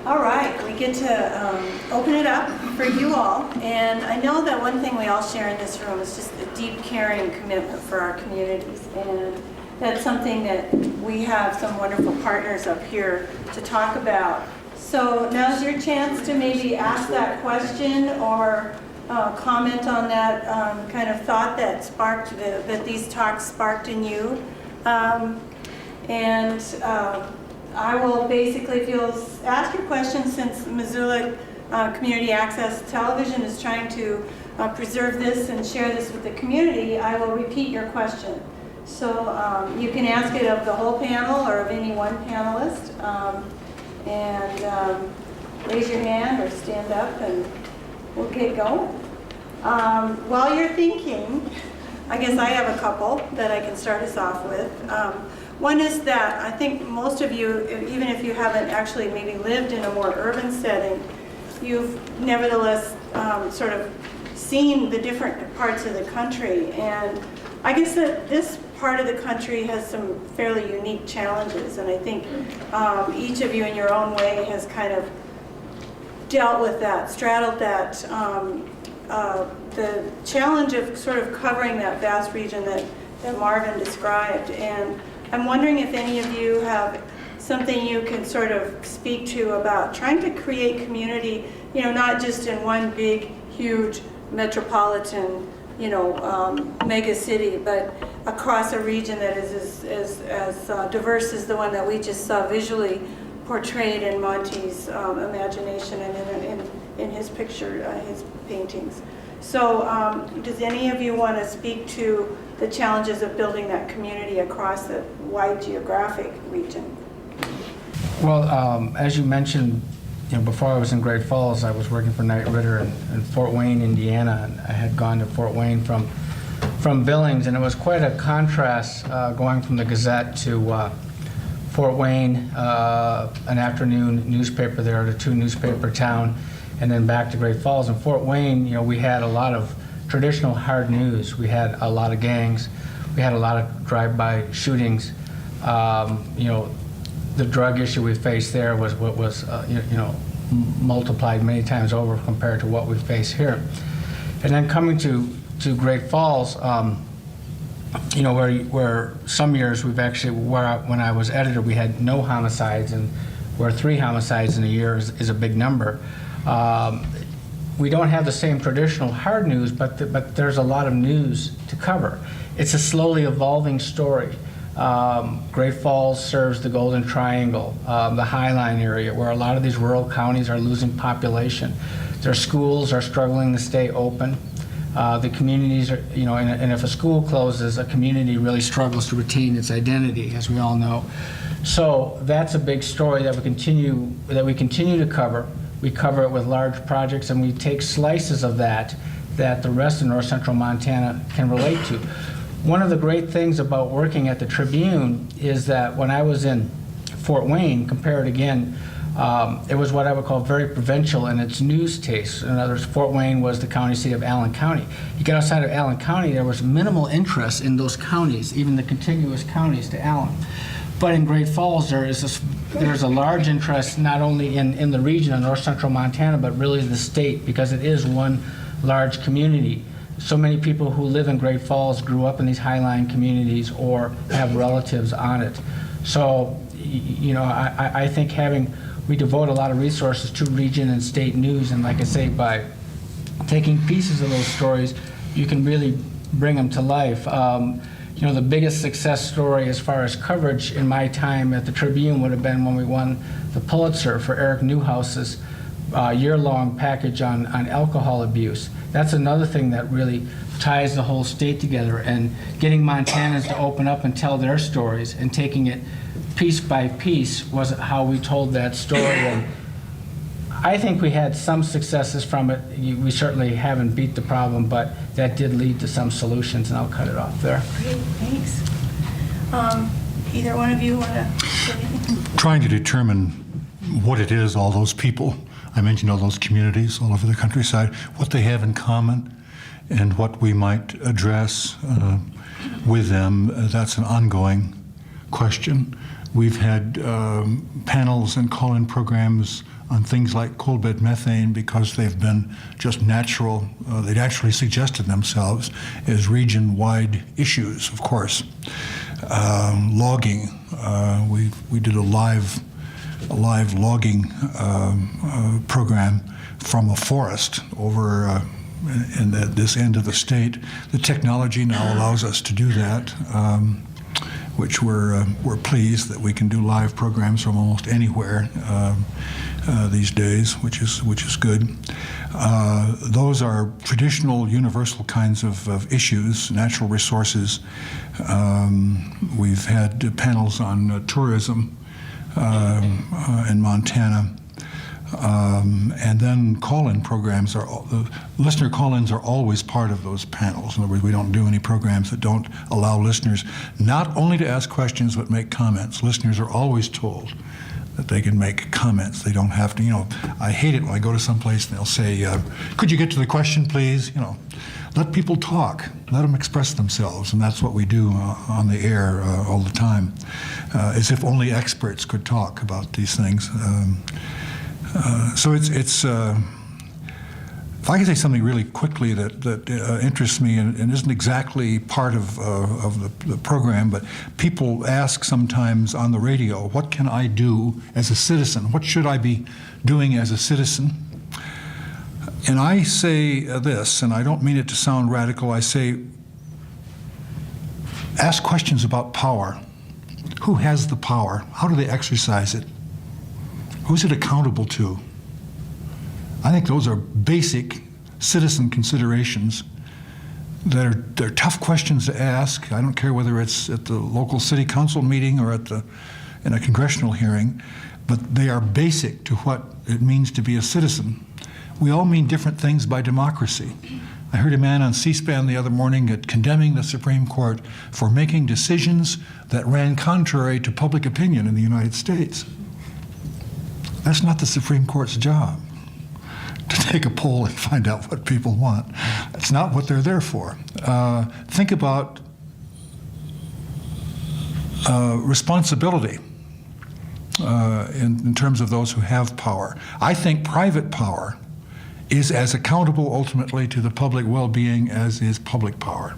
Speaker 1: All right, we get to open it up for you all. And I know that one thing we all share in this room is just a deep caring commitment for our communities. And that's something that we have some wonderful partners up here to talk about. So now's your chance to maybe ask that question or comment on that kind of thought that sparked, that these talks sparked in you. I will basically, if you'll ask your question, since Missoula Community Access Television is trying to preserve this and share this with the community, I will repeat your question. So you can ask it of the whole panel or of any one panelist. Raise your hand or stand up and we'll get going. While you're thinking, I guess I have a couple that I can start us off with. One is that I think most of you, even if you haven't actually maybe lived in a more urban setting, you've nevertheless sort of seen the different parts of the country. And I guess that this part of the country has some fairly unique challenges, and I think each of you in your own way has kind of dealt with that, straddled that, the challenge of sort of covering that vast region that Marvin described. And I'm wondering if any of you have something you can sort of speak to about trying to create community, you know, not just in one big, huge metropolitan, you know, mega city, but across a region that is as diverse as the one that we just saw visually portrayed in Monty's imagination and in his picture, his paintings. So does any of you want to speak to the challenges of building that community across the wide geographic region?
Speaker 5: Well, as you mentioned, you know, before I was in Great Falls, I was working for Knight Ridder in Fort Wayne, Indiana, and I had gone to Fort Wayne from Billings, and it was quite a contrast going from the Gazette to Fort Wayne, an afternoon newspaper there, the 2 newspaper town, and then back to Great Falls. In Fort Wayne, we had a lot of traditional hard news. We had a lot of gangs. We had a lot of drive-by shootings. The drug issue we faced there was what was, multiplied many times over compared to what we face here. And then coming to Great Falls, where some years we've actually, when I was editor, we had no homicides, and where 3 homicides in a year is a big number. We don't have the same traditional hard news, but there's a lot of news to cover. It's a slowly evolving story. Great Falls serves the Golden Triangle, the Highline area, where a lot of these rural counties are losing population. Their schools are struggling to stay open. The communities are, and if a school closes, a community really struggles to retain its identity, as we all know. So that's a big story that we continue to cover. We cover it with large projects, and we take slices of that the rest of north central Montana can relate to. One of the great things about working at the Tribune is that when I was in Fort Wayne, compare it again, it was what I would call very provincial in its news taste. In other words, Fort Wayne was the county seat of Allen County. You get outside of Allen County, there was minimal interest in those counties, even the contiguous counties to Allen. But in Great Falls, there's a large interest not only in the region of north central Montana, but really the state, because it is one large community. So many people who live in Great Falls grew up in these highline communities or have relatives on it. So, I think we devote a lot of resources to region and state news, and like I say, by taking pieces of those stories, you can really bring them to life. The biggest success story as far as coverage in my time at the Tribune would have been when we won the Pulitzer for Eric Newhouse's year-long package on alcohol abuse. That's another thing that really ties the whole state together, and getting Montanans to open up and tell their stories and taking it piece by piece was how we told that story. And I think we had some successes from it. We certainly haven't beat the problem, but that did lead to some solutions, and I'll cut it off there.
Speaker 1: Great, thanks. Either one of you want to say anything?
Speaker 3: Trying to determine what it is, all those people, I mentioned all those communities all over the countryside, what they have in common, and what we might address with them. That's an ongoing question. We've had panels and call-in programs on things like coal bed methane because they've been just natural. They naturally suggested themselves as region-wide issues, of course. Logging, we did a live logging program from a forest over in this end of the state. The technology now allows us to do that, which we're pleased that we can do live programs from almost anywhere these days, which is good. Those are traditional, universal kinds of issues, natural resources. We've had panels on tourism in Montana. And then call-in programs the listener call-ins are always part of those panels. In other words, we don't do any programs that don't allow listeners not only to ask questions but make comments. Listeners are always told that they can make comments. They don't have to, I hate it when I go to someplace and they'll say, could you get to the question, please? Let people talk. Let them express themselves, and that's what we do on the air all the time, as if only experts could talk about these things. So it's if I can say something really quickly that interests me and isn't exactly part of the program, but people ask sometimes on the radio, what can I do as a citizen? What should I be doing as a citizen? And I say this, and I don't mean it to sound radical, I say, ask questions about power. Who has the power? How do they exercise it? Who's it accountable to? I think those are basic citizen considerations that they're tough questions to ask. I don't care whether it's at the local city council meeting or in a congressional hearing, but they are basic to what it means to be a citizen. We all mean different things by democracy. I heard a man on C-SPAN the other morning condemning the Supreme Court for making decisions that ran contrary to public opinion in the United States. That's not the Supreme Court's job, to take a poll and find out what people want. That's not what they're there for. Think about responsibility in terms of those who have power. I think private power is as accountable ultimately to the public well-being as is public power.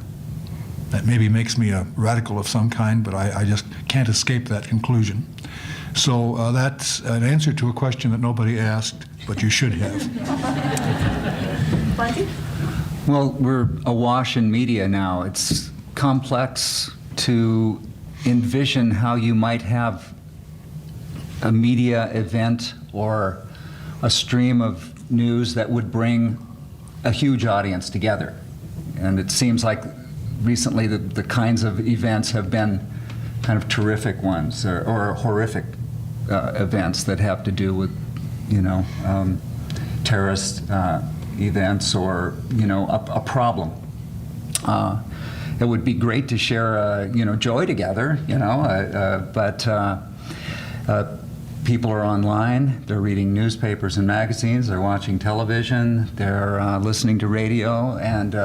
Speaker 3: That maybe makes me a radical of some kind, but I just can't escape that conclusion. So that's an answer to a question that nobody asked, but you should have.
Speaker 1: Monte?
Speaker 4: Well, we're awash in media now. It's complex to envision how you might have a media event or a stream of news that would bring a huge audience together. And it seems like recently the kinds of events have been kind of terrific ones or horrific events that have to do with, terrorist events or, a problem. It would be great to share, joy together, but people are online, they're reading newspapers and magazines, they're watching television, they're listening to radio, and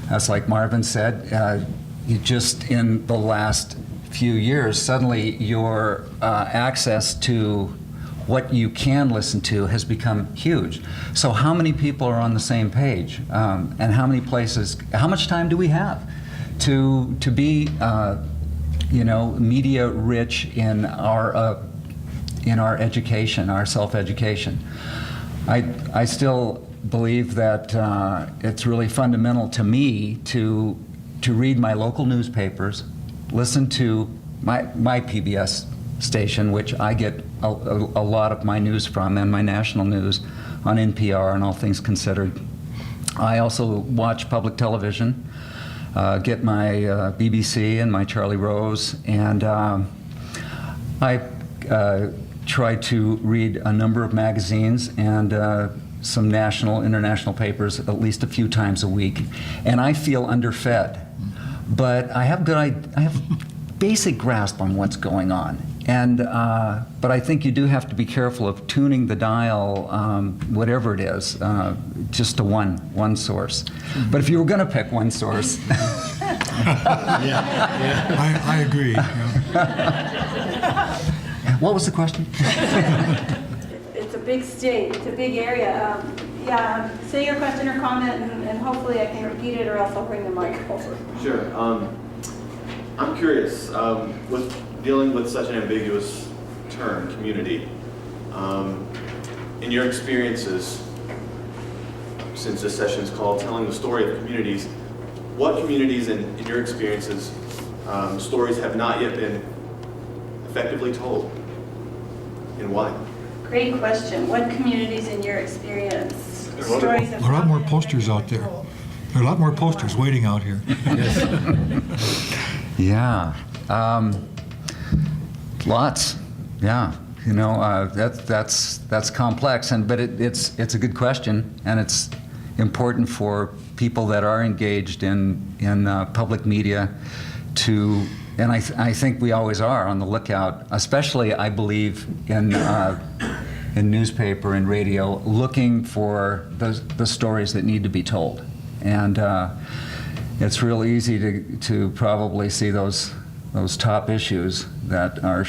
Speaker 4: as like Marvin said, you just in the last few years, suddenly your access to what you can listen to has become huge. So how many people are on the same page? And how many places, how much time do we have to be, media rich in our education, our self-education? I still believe that it's really fundamental to me to read my local newspapers, listen to my PBS station, which I get a lot of my news from, and my national news on NPR and All Things Considered. I also watch public television, get my BBC and my Charlie Rose, and I try to read a number of magazines and some national, international papers at least a few times a week, and I feel underfed. But I have basic grasp on what's going on, and but I think you do have to be careful of tuning the dial, whatever it is, just to one source. But if you were going to pick one source,
Speaker 3: I agree.
Speaker 4: What was the question?
Speaker 1: It's a big state, it's a big area. Say your question or comment, and hopefully I can repeat it, or else I'll bring the mic over.
Speaker 6: Sure. I'm curious, with dealing with such an ambiguous term, community, in your experiences, since this session is called Telling the Story of Communities, what communities in your experiences, stories have not yet been effectively told, and why?
Speaker 1: Great question. What communities in your experience? Stories
Speaker 3: There are a lot more posters out there. There are a lot more posters waiting out here.
Speaker 4: Yeah, lots. Yeah, that's complex, but it's a good question, and it's important for people that are engaged in public media to, and I think we always are on the lookout, especially I believe in newspaper and radio, looking for the stories that need to be told, and it's real easy to probably see those top issues that are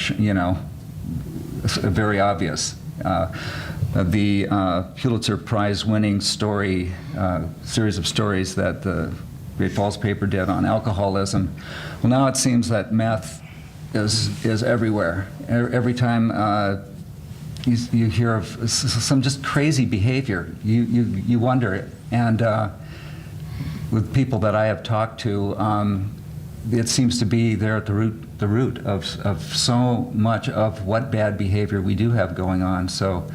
Speaker 4: very obvious. The Pulitzer Prize-winning story, series of stories that the Great Falls paper did on alcoholism. Well, now it seems that meth is everywhere. Every time you hear of some just crazy behavior, you wonder. And with people that I have talked to, it seems to be there at the root of so much of what bad behavior we do have going on. So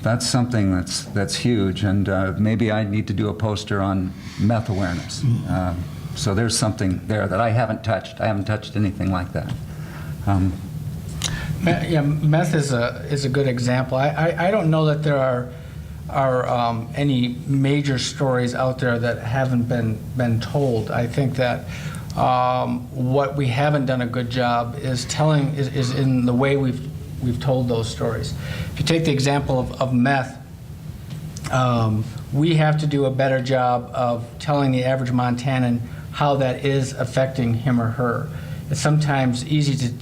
Speaker 4: that's something that's huge, and maybe I need to do a poster on meth awareness. So there's something there that I haven't touched. I haven't touched anything like that.
Speaker 5: Yeah, meth is a good example. I don't know that there are any major stories out there that haven't been told. I think that what we haven't done a good job is in the way we've told those stories. If you take the example of meth, we have to do a better job of telling the average Montanan how that is affecting him or her. It's sometimes easy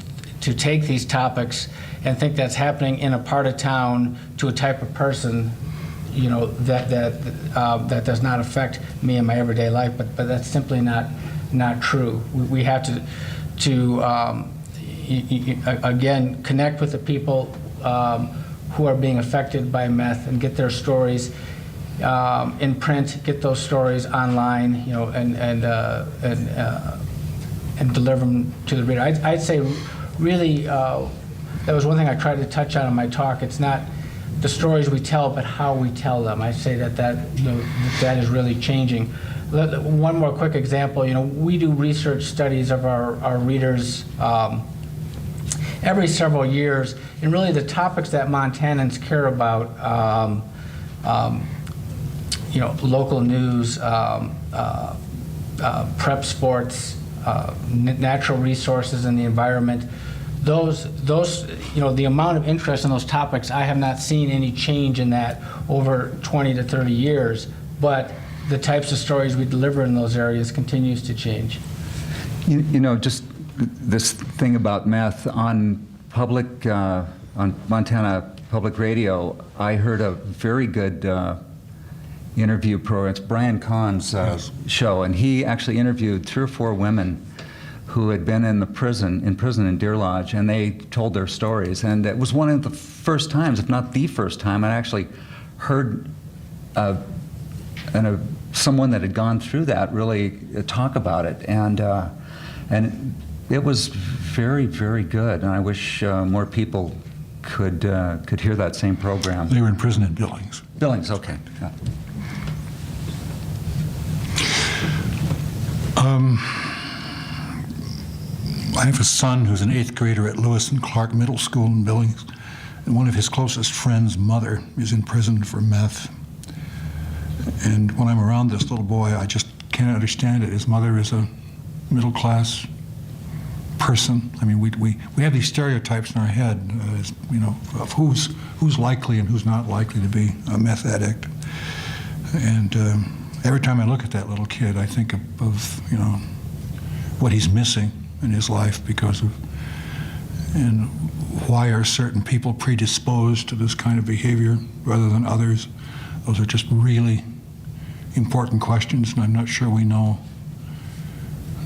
Speaker 5: to take these topics and think that's happening in a part of town to a type of person, you know, that does not affect me in my everyday life, but that's simply not true. We have to again, connect with the people who are being affected by meth and get their stories in print, get those stories online, you know, and deliver them to the reader. I'd say really that was one thing I tried to touch on in my talk. It's not the stories we tell, but how we tell them. I say that is really changing. One more quick example. You know, we do research studies of our readers every several years, and really the topics that Montanans care about. You know, local news, prep sports, natural resources and the environment. Those, you know, the amount of interest in those topics, I have not seen any change in that over 20 to 30 years, but the types of stories we deliver in those areas continues to change.
Speaker 7: You know, just this thing about meth on Montana Public Radio, I heard a very good interview program. It's Brian Kahn's show, and he actually interviewed 3 or 4 women who had been in prison in Deer Lodge, and they told their stories. And it was one of the first times, if not the first time, I actually heard someone that had gone through that really talk about it. And it was very, very good. And I wish more people could hear that same program.
Speaker 3: They were in prison in Billings.
Speaker 7: Billings, okay. Yeah.
Speaker 3: I have a son who's an 8th grader at Lewis and Clark Middle School in Billings, and one of his closest friends' mother is in prison for meth. And when I'm around this little boy, I just can't understand it. His mother is a middle-class person. I mean, we have these stereotypes in our head, you know, of who's likely and who's not likely to be a meth addict. And every time I look at that little kid, I think of you know, what he's missing in his life because of, and why are certain people predisposed to this kind of behavior rather than others? Those are just really important questions, and I'm not sure we know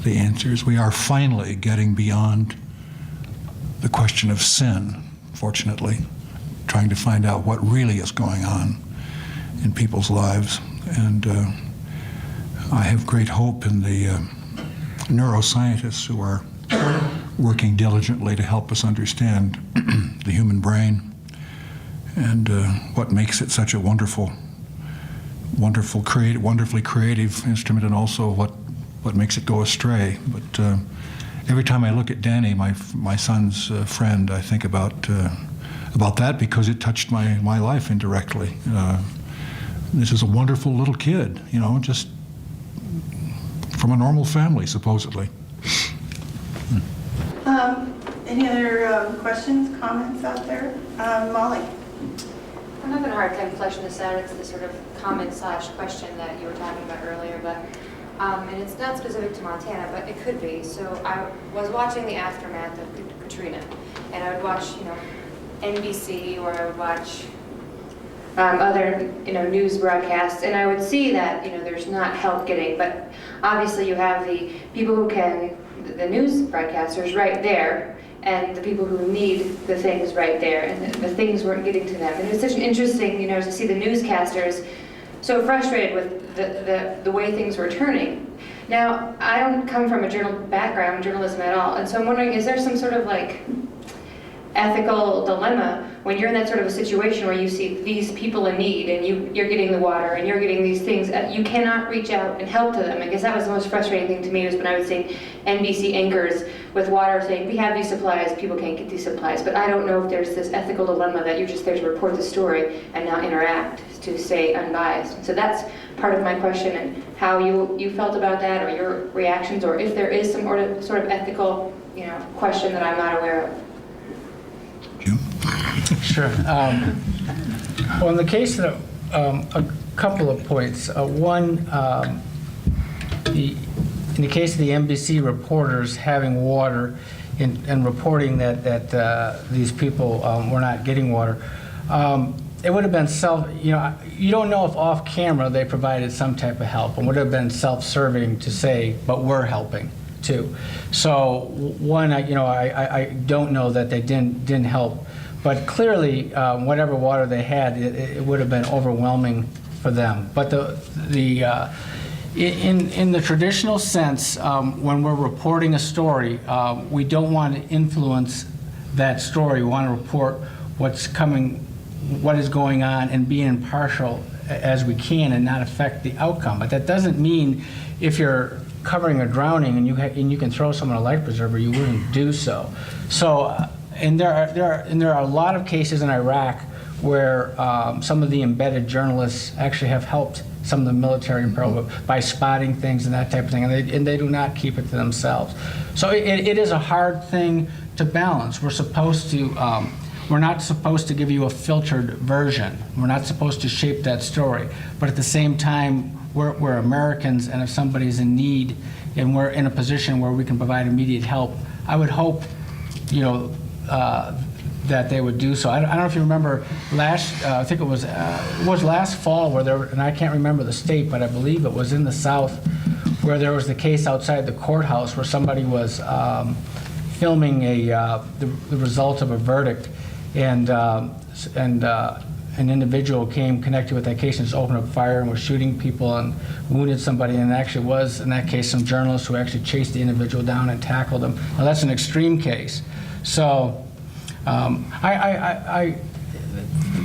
Speaker 3: the answers. We are finally getting beyond the question of sin, fortunately, trying to find out what really is going on in people's lives. And I have great hope in the neuroscientists who are working diligently to help us understand the human brain and what makes it such a wonderfully creative instrument, and also what makes it go astray. But every time I look at Danny, my son's friend, I think about that because it touched my life indirectly. This is a wonderful little kid, you know, just from a normal family, supposedly.
Speaker 1: Any other questions, comments out there? Molly?
Speaker 8: I'm having a hard time fleshing this out. It's the sort of comment/question that you were talking about earlier, but and it's not specific to Montana, but it could be. So I was watching the aftermath of Katrina, and I would watch, you know, NBC, or I would watch other, you know, news broadcasts, and I would see that, you know, there's not help getting, but obviously you have the people who can, the news broadcasters right there, and the people who need the things right there, and the things weren't getting to them. And it's such an interesting, you know, to see the newscasters so frustrated with the way things were turning. Now, I don't come from a journalism background, journalism at all, and so I'm wondering, is there some sort of like ethical dilemma when you're in that sort of a situation where you see these people in need and you're getting the water and you're getting these things. You cannot reach out and help to them. I guess that was the most frustrating thing to me, was when I would see NBC anchors with water saying, we have these supplies, people can't get these supplies. But I don't know if there's this ethical dilemma that you're just there to report the story and not interact, to stay unbiased. So that's part of my question, and how you felt about that, or your reactions, or if there is some sort of ethical, question that I'm not aware of.
Speaker 3: Jim?
Speaker 5: Sure. Well, in the case of a couple of points. One, in the case of the NBC reporters having water and reporting that these people were not getting water, it would have been you don't know if off camera they provided some type of help, and would have been self-serving to say, but we're helping too. So one, I don't know that they didn't help, but clearly whatever water they had, it would have been overwhelming for them. But in the traditional sense, when we're reporting a story, we don't want to influence that story. We want to report what's coming, what is going on, and be impartial as we can and not affect the outcome. But that doesn't mean if you're covering a drowning and you can throw someone a life preserver, you wouldn't do so. So, and there are a lot of cases in Iraq where some of the embedded journalists actually have helped some of the military in Pearl by spotting things and that type of thing, and they do not keep it to themselves. So it is a hard thing to balance. We're not supposed to give you a filtered version. We're not supposed to shape that story. But at the same time, we're Americans, and if somebody's in need and we're in a position where we can provide immediate help, I would hope, that they would do so. I don't know if you remember I think it was last fall where and I can't remember the state, but I believe it was in the South, where there was the case outside the courthouse where somebody was filming the result of a verdict, and an individual came connected with that case and just opened up fire and was shooting people and wounded somebody, and actually was, in that case, some journalists who actually chased the individual down and tackled him. Now that's an extreme case. So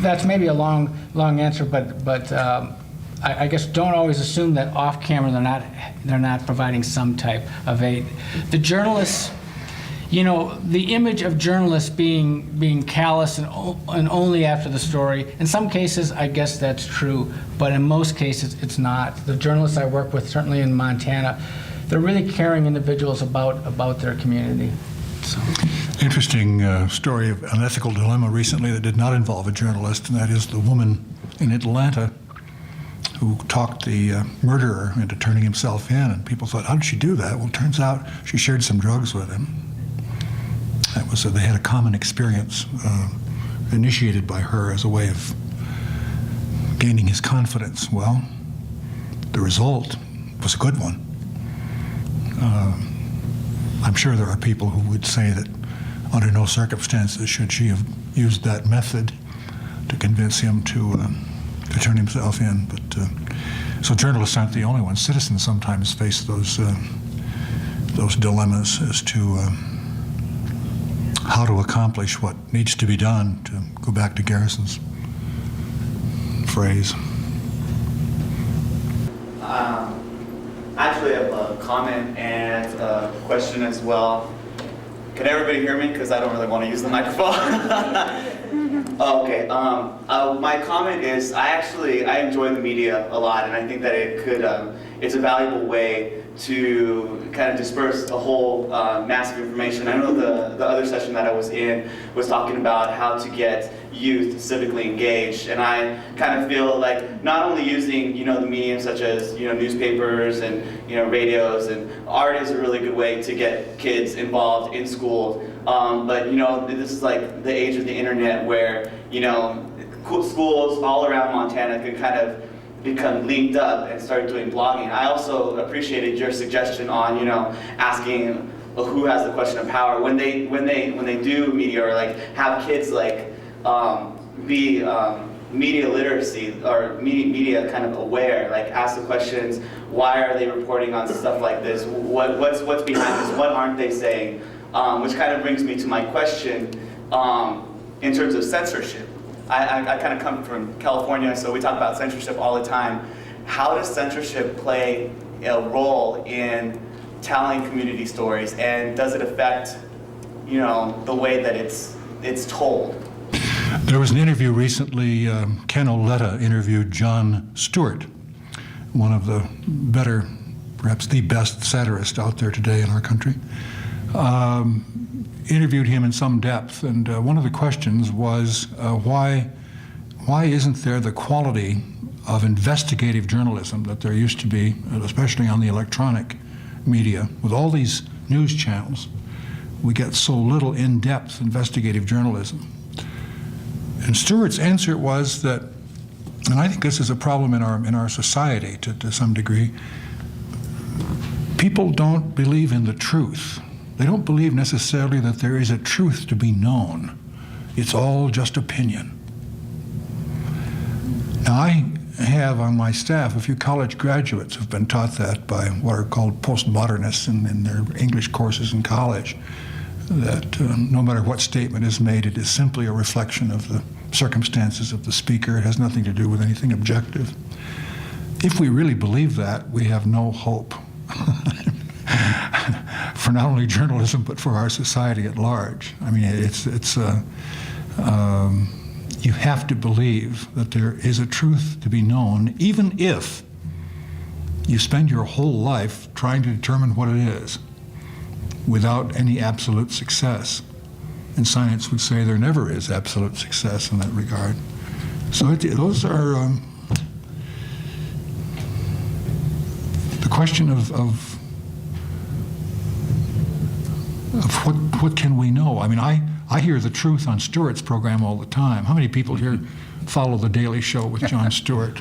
Speaker 5: that's maybe a long answer, but I guess don't always assume that off camera they're not providing some type of aid. The journalists, the image of journalists being callous and only after the story, in some cases I guess that's true, but in most cases it's not. The journalists I work with, certainly in Montana, they're really caring individuals about their community. So.
Speaker 3: Interesting story of an ethical dilemma recently that did not involve a journalist, and that is the woman in Atlanta who talked the murderer into turning himself in, and people thought, how did she do that? Well, it turns out she shared some drugs with him. That was they had a common experience initiated by her as a way of gaining his confidence. Well, the result was a good one. I'm sure there are people who would say that under no circumstances should she have used that method to convince him to turn himself in. But so journalists aren't the only ones. Citizens sometimes face those dilemmas as to how to accomplish what needs to be done, to go back to Garrison's phrase.
Speaker 9: Actually, I have a comment and a question as well. Can everybody hear me? Because I don't really want to use the microphone. Oh, okay. My comment is, I enjoy the media a lot, and I think that it's a valuable way to kind of disperse a whole mass of information. I know the other session that I was in was talking about how to get youth civically engaged, and I kind of feel like not only using the mediums such as newspapers and radios and art is a really good way to get kids involved in school, but this is like the age of the internet where schools all around Montana can kind of become linked up and start doing blogging. I also appreciated your suggestion on asking who has the question of power when they do media, or like have kids be media literacy or media kind of aware, like ask the questions, why are they reporting on stuff like this, what's behind this, what aren't they saying, which kind of brings me to my question. in terms of censorship. I kind of come from California, so we talk about censorship all the time. How does censorship play a role in telling community stories, and does it affect, the way that it's told?
Speaker 3: There was an interview recently, Ken Oletta interviewed Jon Stewart, one of the better, perhaps the best satirist out there today in our country. Interviewed him in some depth, and one of the questions was why isn't there the quality of investigative journalism that there used to be, especially on the electronic media, with all these news channels? We get so little in-depth investigative journalism. And Stewart's answer was that, and I think this is a problem in our society to some degree, people don't believe in the truth. They don't believe necessarily that there is a truth to be known. It's all just opinion. Now, I have on my staff a few college graduates who've been taught that by what are called postmodernists in their English courses in college, that no matter what statement is made, it is simply a reflection of the circumstances of the speaker. It has nothing to do with anything objective. If we really believe that, we have no hope for not only journalism, but for our society at large. I mean, you have to believe that there is a truth to be known, even if you spend your whole life trying to determine what it is without any absolute success. And science would say there never is absolute success in that regard. So those are the question of what can we know? I mean, I hear the truth on Stewart's program all the time. How many people here follow The Daily Show with Jon Stewart?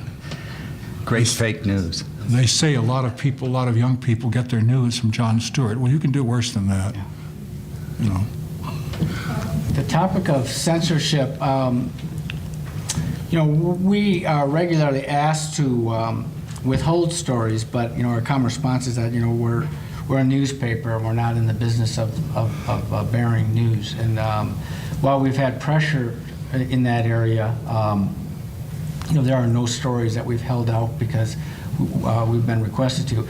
Speaker 7: Great fake news.
Speaker 3: They say a lot of young people get their news from Jon Stewart. Well, you can do worse than that. Yeah.
Speaker 5: The topic of censorship, we are regularly asked to withhold stories, but our common response is that we're a newspaper and we're not in the business of bearing news. And while we've had pressure in that area, there are no stories that we've held out because we've been requested to.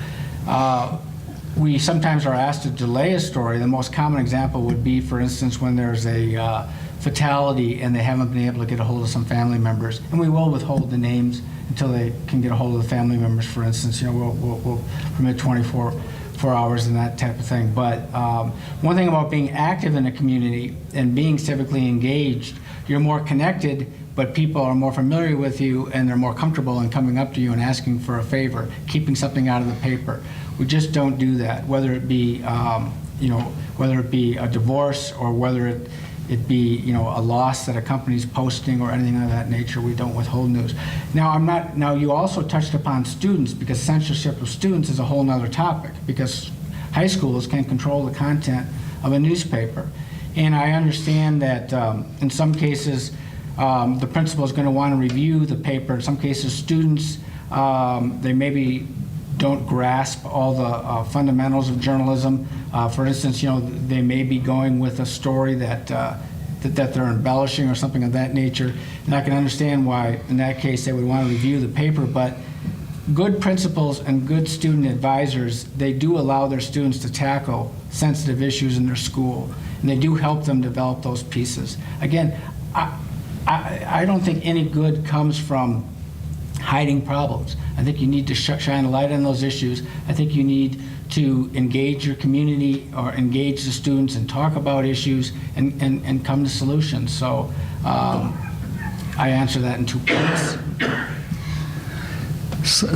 Speaker 5: We sometimes are asked to delay a story. The most common example would be, for instance, when there's a fatality and they haven't been able to get a hold of some family members, and we will withhold the names until they can get a hold of the family members. For instance, we'll permit 24 hours and that type of thing. But one thing about being active in a community and being civically engaged, you're more connected, but people are more familiar with you and they're more comfortable in coming up to you and asking for a favor, keeping something out of the paper. We just don't do that, whether it be whether it be a divorce or whether it be a loss that a company's posting or anything of that nature. We don't withhold news. Now you also touched upon students, because censorship of students is a whole nother topic, because high schools can control the content of a newspaper. And I understand that in some cases the principal is going to want to review the paper. In some cases students, they maybe don't grasp all the fundamentals of journalism. For instance, they may be going with a story that they're embellishing or something of that nature. And I can understand why, in that case, they would want to review the paper. But good principals and good student advisors, they do allow their students to tackle sensitive issues in their school, and they do help them develop those pieces. Again, I don't think any good comes from hiding problems. I think you need to shine a light on those issues. I think you need to engage your community or engage the students and talk about issues and come to solutions. So I answer that in 2 parts.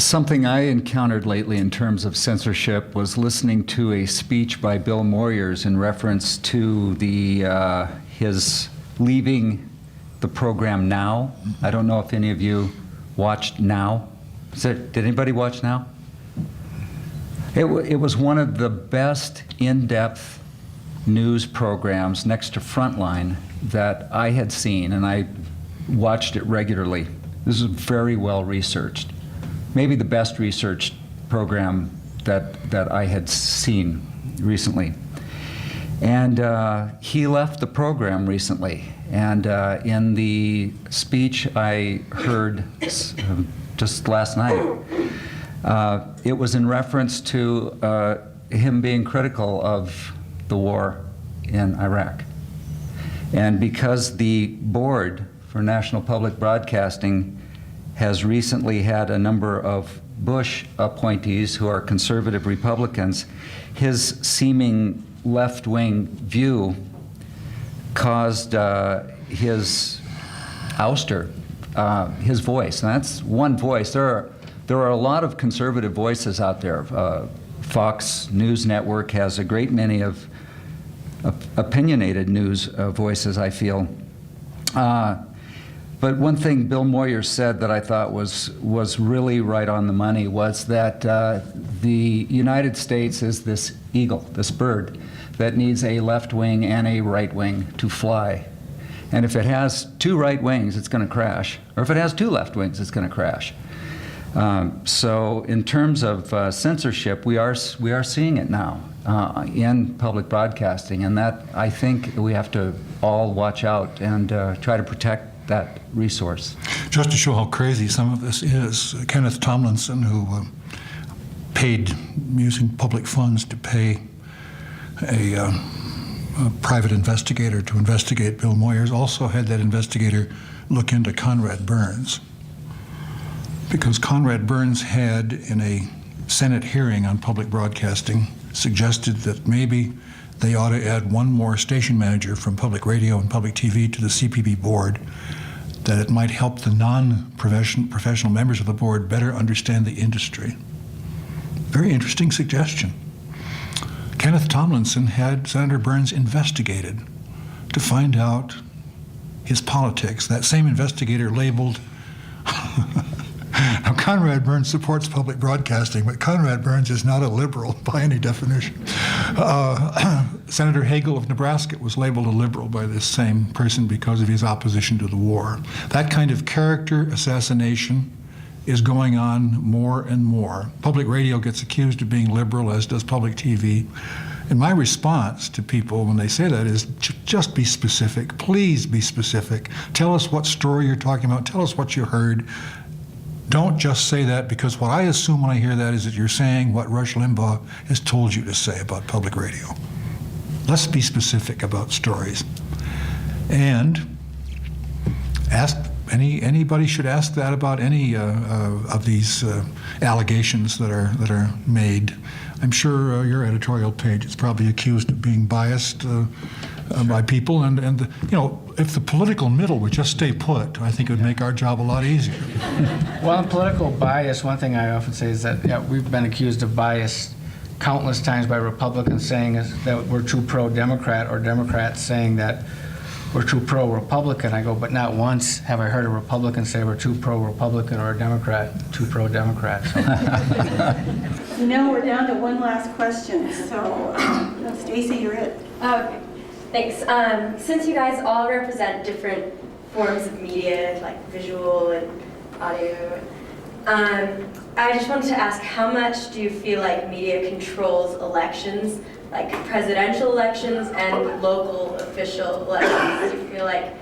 Speaker 7: Something I encountered lately in terms of censorship was listening to a speech by Bill Moyers in reference to his leaving the program Now. I don't know if any of you watched Now. Did anybody watch Now? It was one of the best in-depth news programs next to Frontline that I had seen, and I watched it regularly. This is very well researched. Maybe the best researched program that I had seen recently. And he left the program recently. And in the speech I heard just last night, it was in reference to him being critical of the war in Iraq. And because the Board for National Public Broadcasting has recently had a number of Bush appointees who are conservative Republicans, his seeming left-wing view caused his ouster, his voice. And that's one voice. There are a lot of conservative voices out there. Fox News Network has a great many of opinionated news voices, I feel. But one thing Bill Moyer said that I thought was really right on the money was that the United States is this eagle, this bird, that needs a left wing and a right wing to fly. And if it has two right wings, it's going to crash. Or if it has two left wings, it's going to crash. So in terms of censorship, we are seeing it now in public broadcasting, and that I think we have to all watch out and try to protect that resource.
Speaker 3: Just to show how crazy some of this is, Kenneth Tomlinson, who paid, using public funds to pay a private investigator to investigate Bill Moyers, also had that investigator look into Conrad Burns. Because Conrad Burns had, in a Senate hearing on public broadcasting, suggested that maybe they ought to add one more station manager from public radio and public TV to the CPB board, that it might help the non-professional members of the board better understand the industry. Very interesting suggestion. Kenneth Tomlinson had Senator Burns investigated to find out his politics. That same investigator labeled now, Conrad Burns supports public broadcasting, but Conrad Burns is not a liberal by any definition. Senator Hagel of Nebraska was labeled a liberal by this same person because of his opposition to the war. That kind of character assassination is going on more and more. Public radio gets accused of being liberal, as does public TV. And my response to people when they say that is just be specific. Please be specific. Tell us what story you're talking about. Tell us what you heard. Don't just say that, because what I assume when I hear that is that you're saying what Rush Limbaugh has told you to say about public radio. Let's be specific about stories. And ask anybody should ask that about any of these allegations that are made. I'm sure your editorial page is probably accused of being biased by people, and you know, if the political middle would just stay put, I think it would make our job a lot easier.
Speaker 5: Well, on political bias, one thing I often say is that we've been accused of bias countless times by Republicans saying that we're too pro-Democrat, or Democrats saying that we're too pro-Republican. I go, but not once have I heard a Republican say we're too pro-Republican, or a Democrat too pro-Democrat. So.
Speaker 1: You know, we're down to one last question, so Stacy, you're it.
Speaker 10: Okay, thanks. Since you guys all represent different forms of media, like visual and audio, I just wanted to ask, how much do you feel like media controls elections, like presidential elections and local official elections? Do you feel like,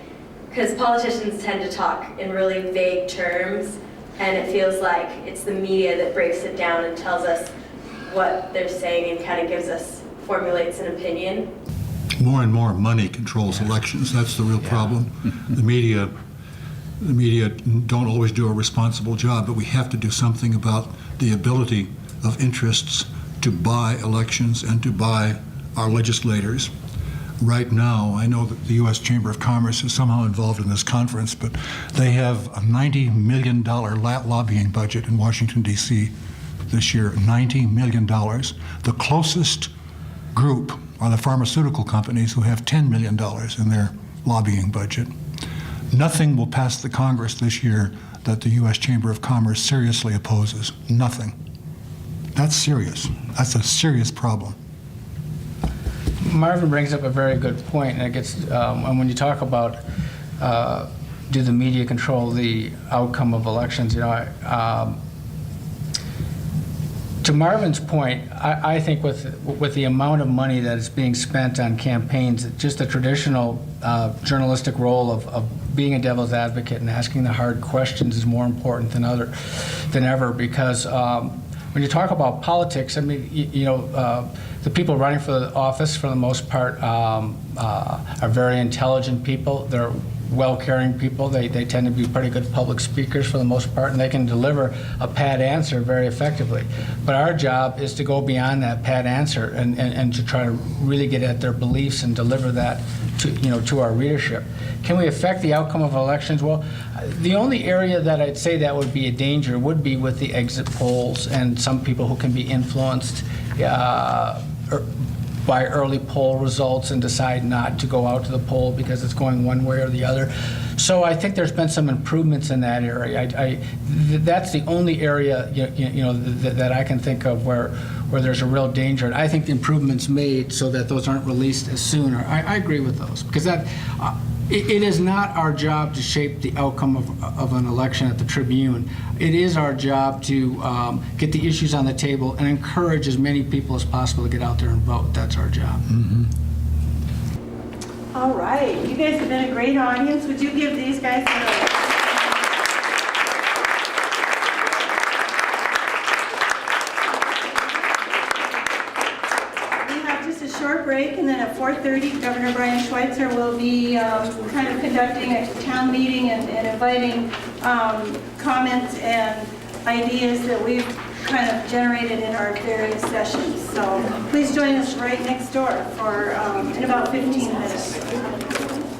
Speaker 10: because politicians tend to talk in really vague terms, and it feels like it's the media that breaks it down and tells us what they're saying and kind of formulates an opinion?
Speaker 3: More and more money controls elections. That's the real problem. The media don't always do a responsible job, but we have to do something about the ability of interests to buy elections and to buy our legislators. Right now, I know that the U.S. Chamber of Commerce is somehow involved in this conference, but they have a $90 million lobbying budget in Washington, D.C. this year, $90 million. The closest group are the pharmaceutical companies, who have $10 million in their lobbying budget. Nothing will pass the Congress this year that the U.S. Chamber of Commerce seriously opposes. Nothing. That's serious. That's a serious problem.
Speaker 5: Marvin brings up a very good point, and it gets, and when you talk about do the media control the outcome of elections, you know, To Marvin's point, I think with the amount of money that is being spent on campaigns, just the traditional journalistic role of being a devil's advocate and asking the hard questions is more important than ever, because when you talk about politics, I mean, the people running for the office, for the most part, are very intelligent people. They're well-caring people. They tend to be pretty good public speakers for the most part, and they can deliver a pat answer very effectively. But our job is to go beyond that pat answer and to try to really get at their beliefs and deliver that to our readership. Can we affect the outcome of elections? Well, the only area that I'd say that would be a danger would be with the exit polls and some people who can be influenced by early poll results and decide not to go out to the poll because it's going one way or the other. So I think there's been some improvements in that area. That's the only area that I can think of where there's a real danger. And I think the improvements made so that those aren't released as soon. I agree with those, because it is not our job to shape the outcome of an election at the Tribune. It is our job to get the issues on the table and encourage as many people as possible to get out there and vote. That's our job.
Speaker 3: Mm-hmm.
Speaker 1: All right, you guys have been a great audience. Would you give these guys a... short break, and then at 4:30, Governor Brian Schweitzer will be kind of conducting a town meeting and inviting comments and ideas that we've kind of generated in our various sessions. So please join us right next door for in about 15 minutes.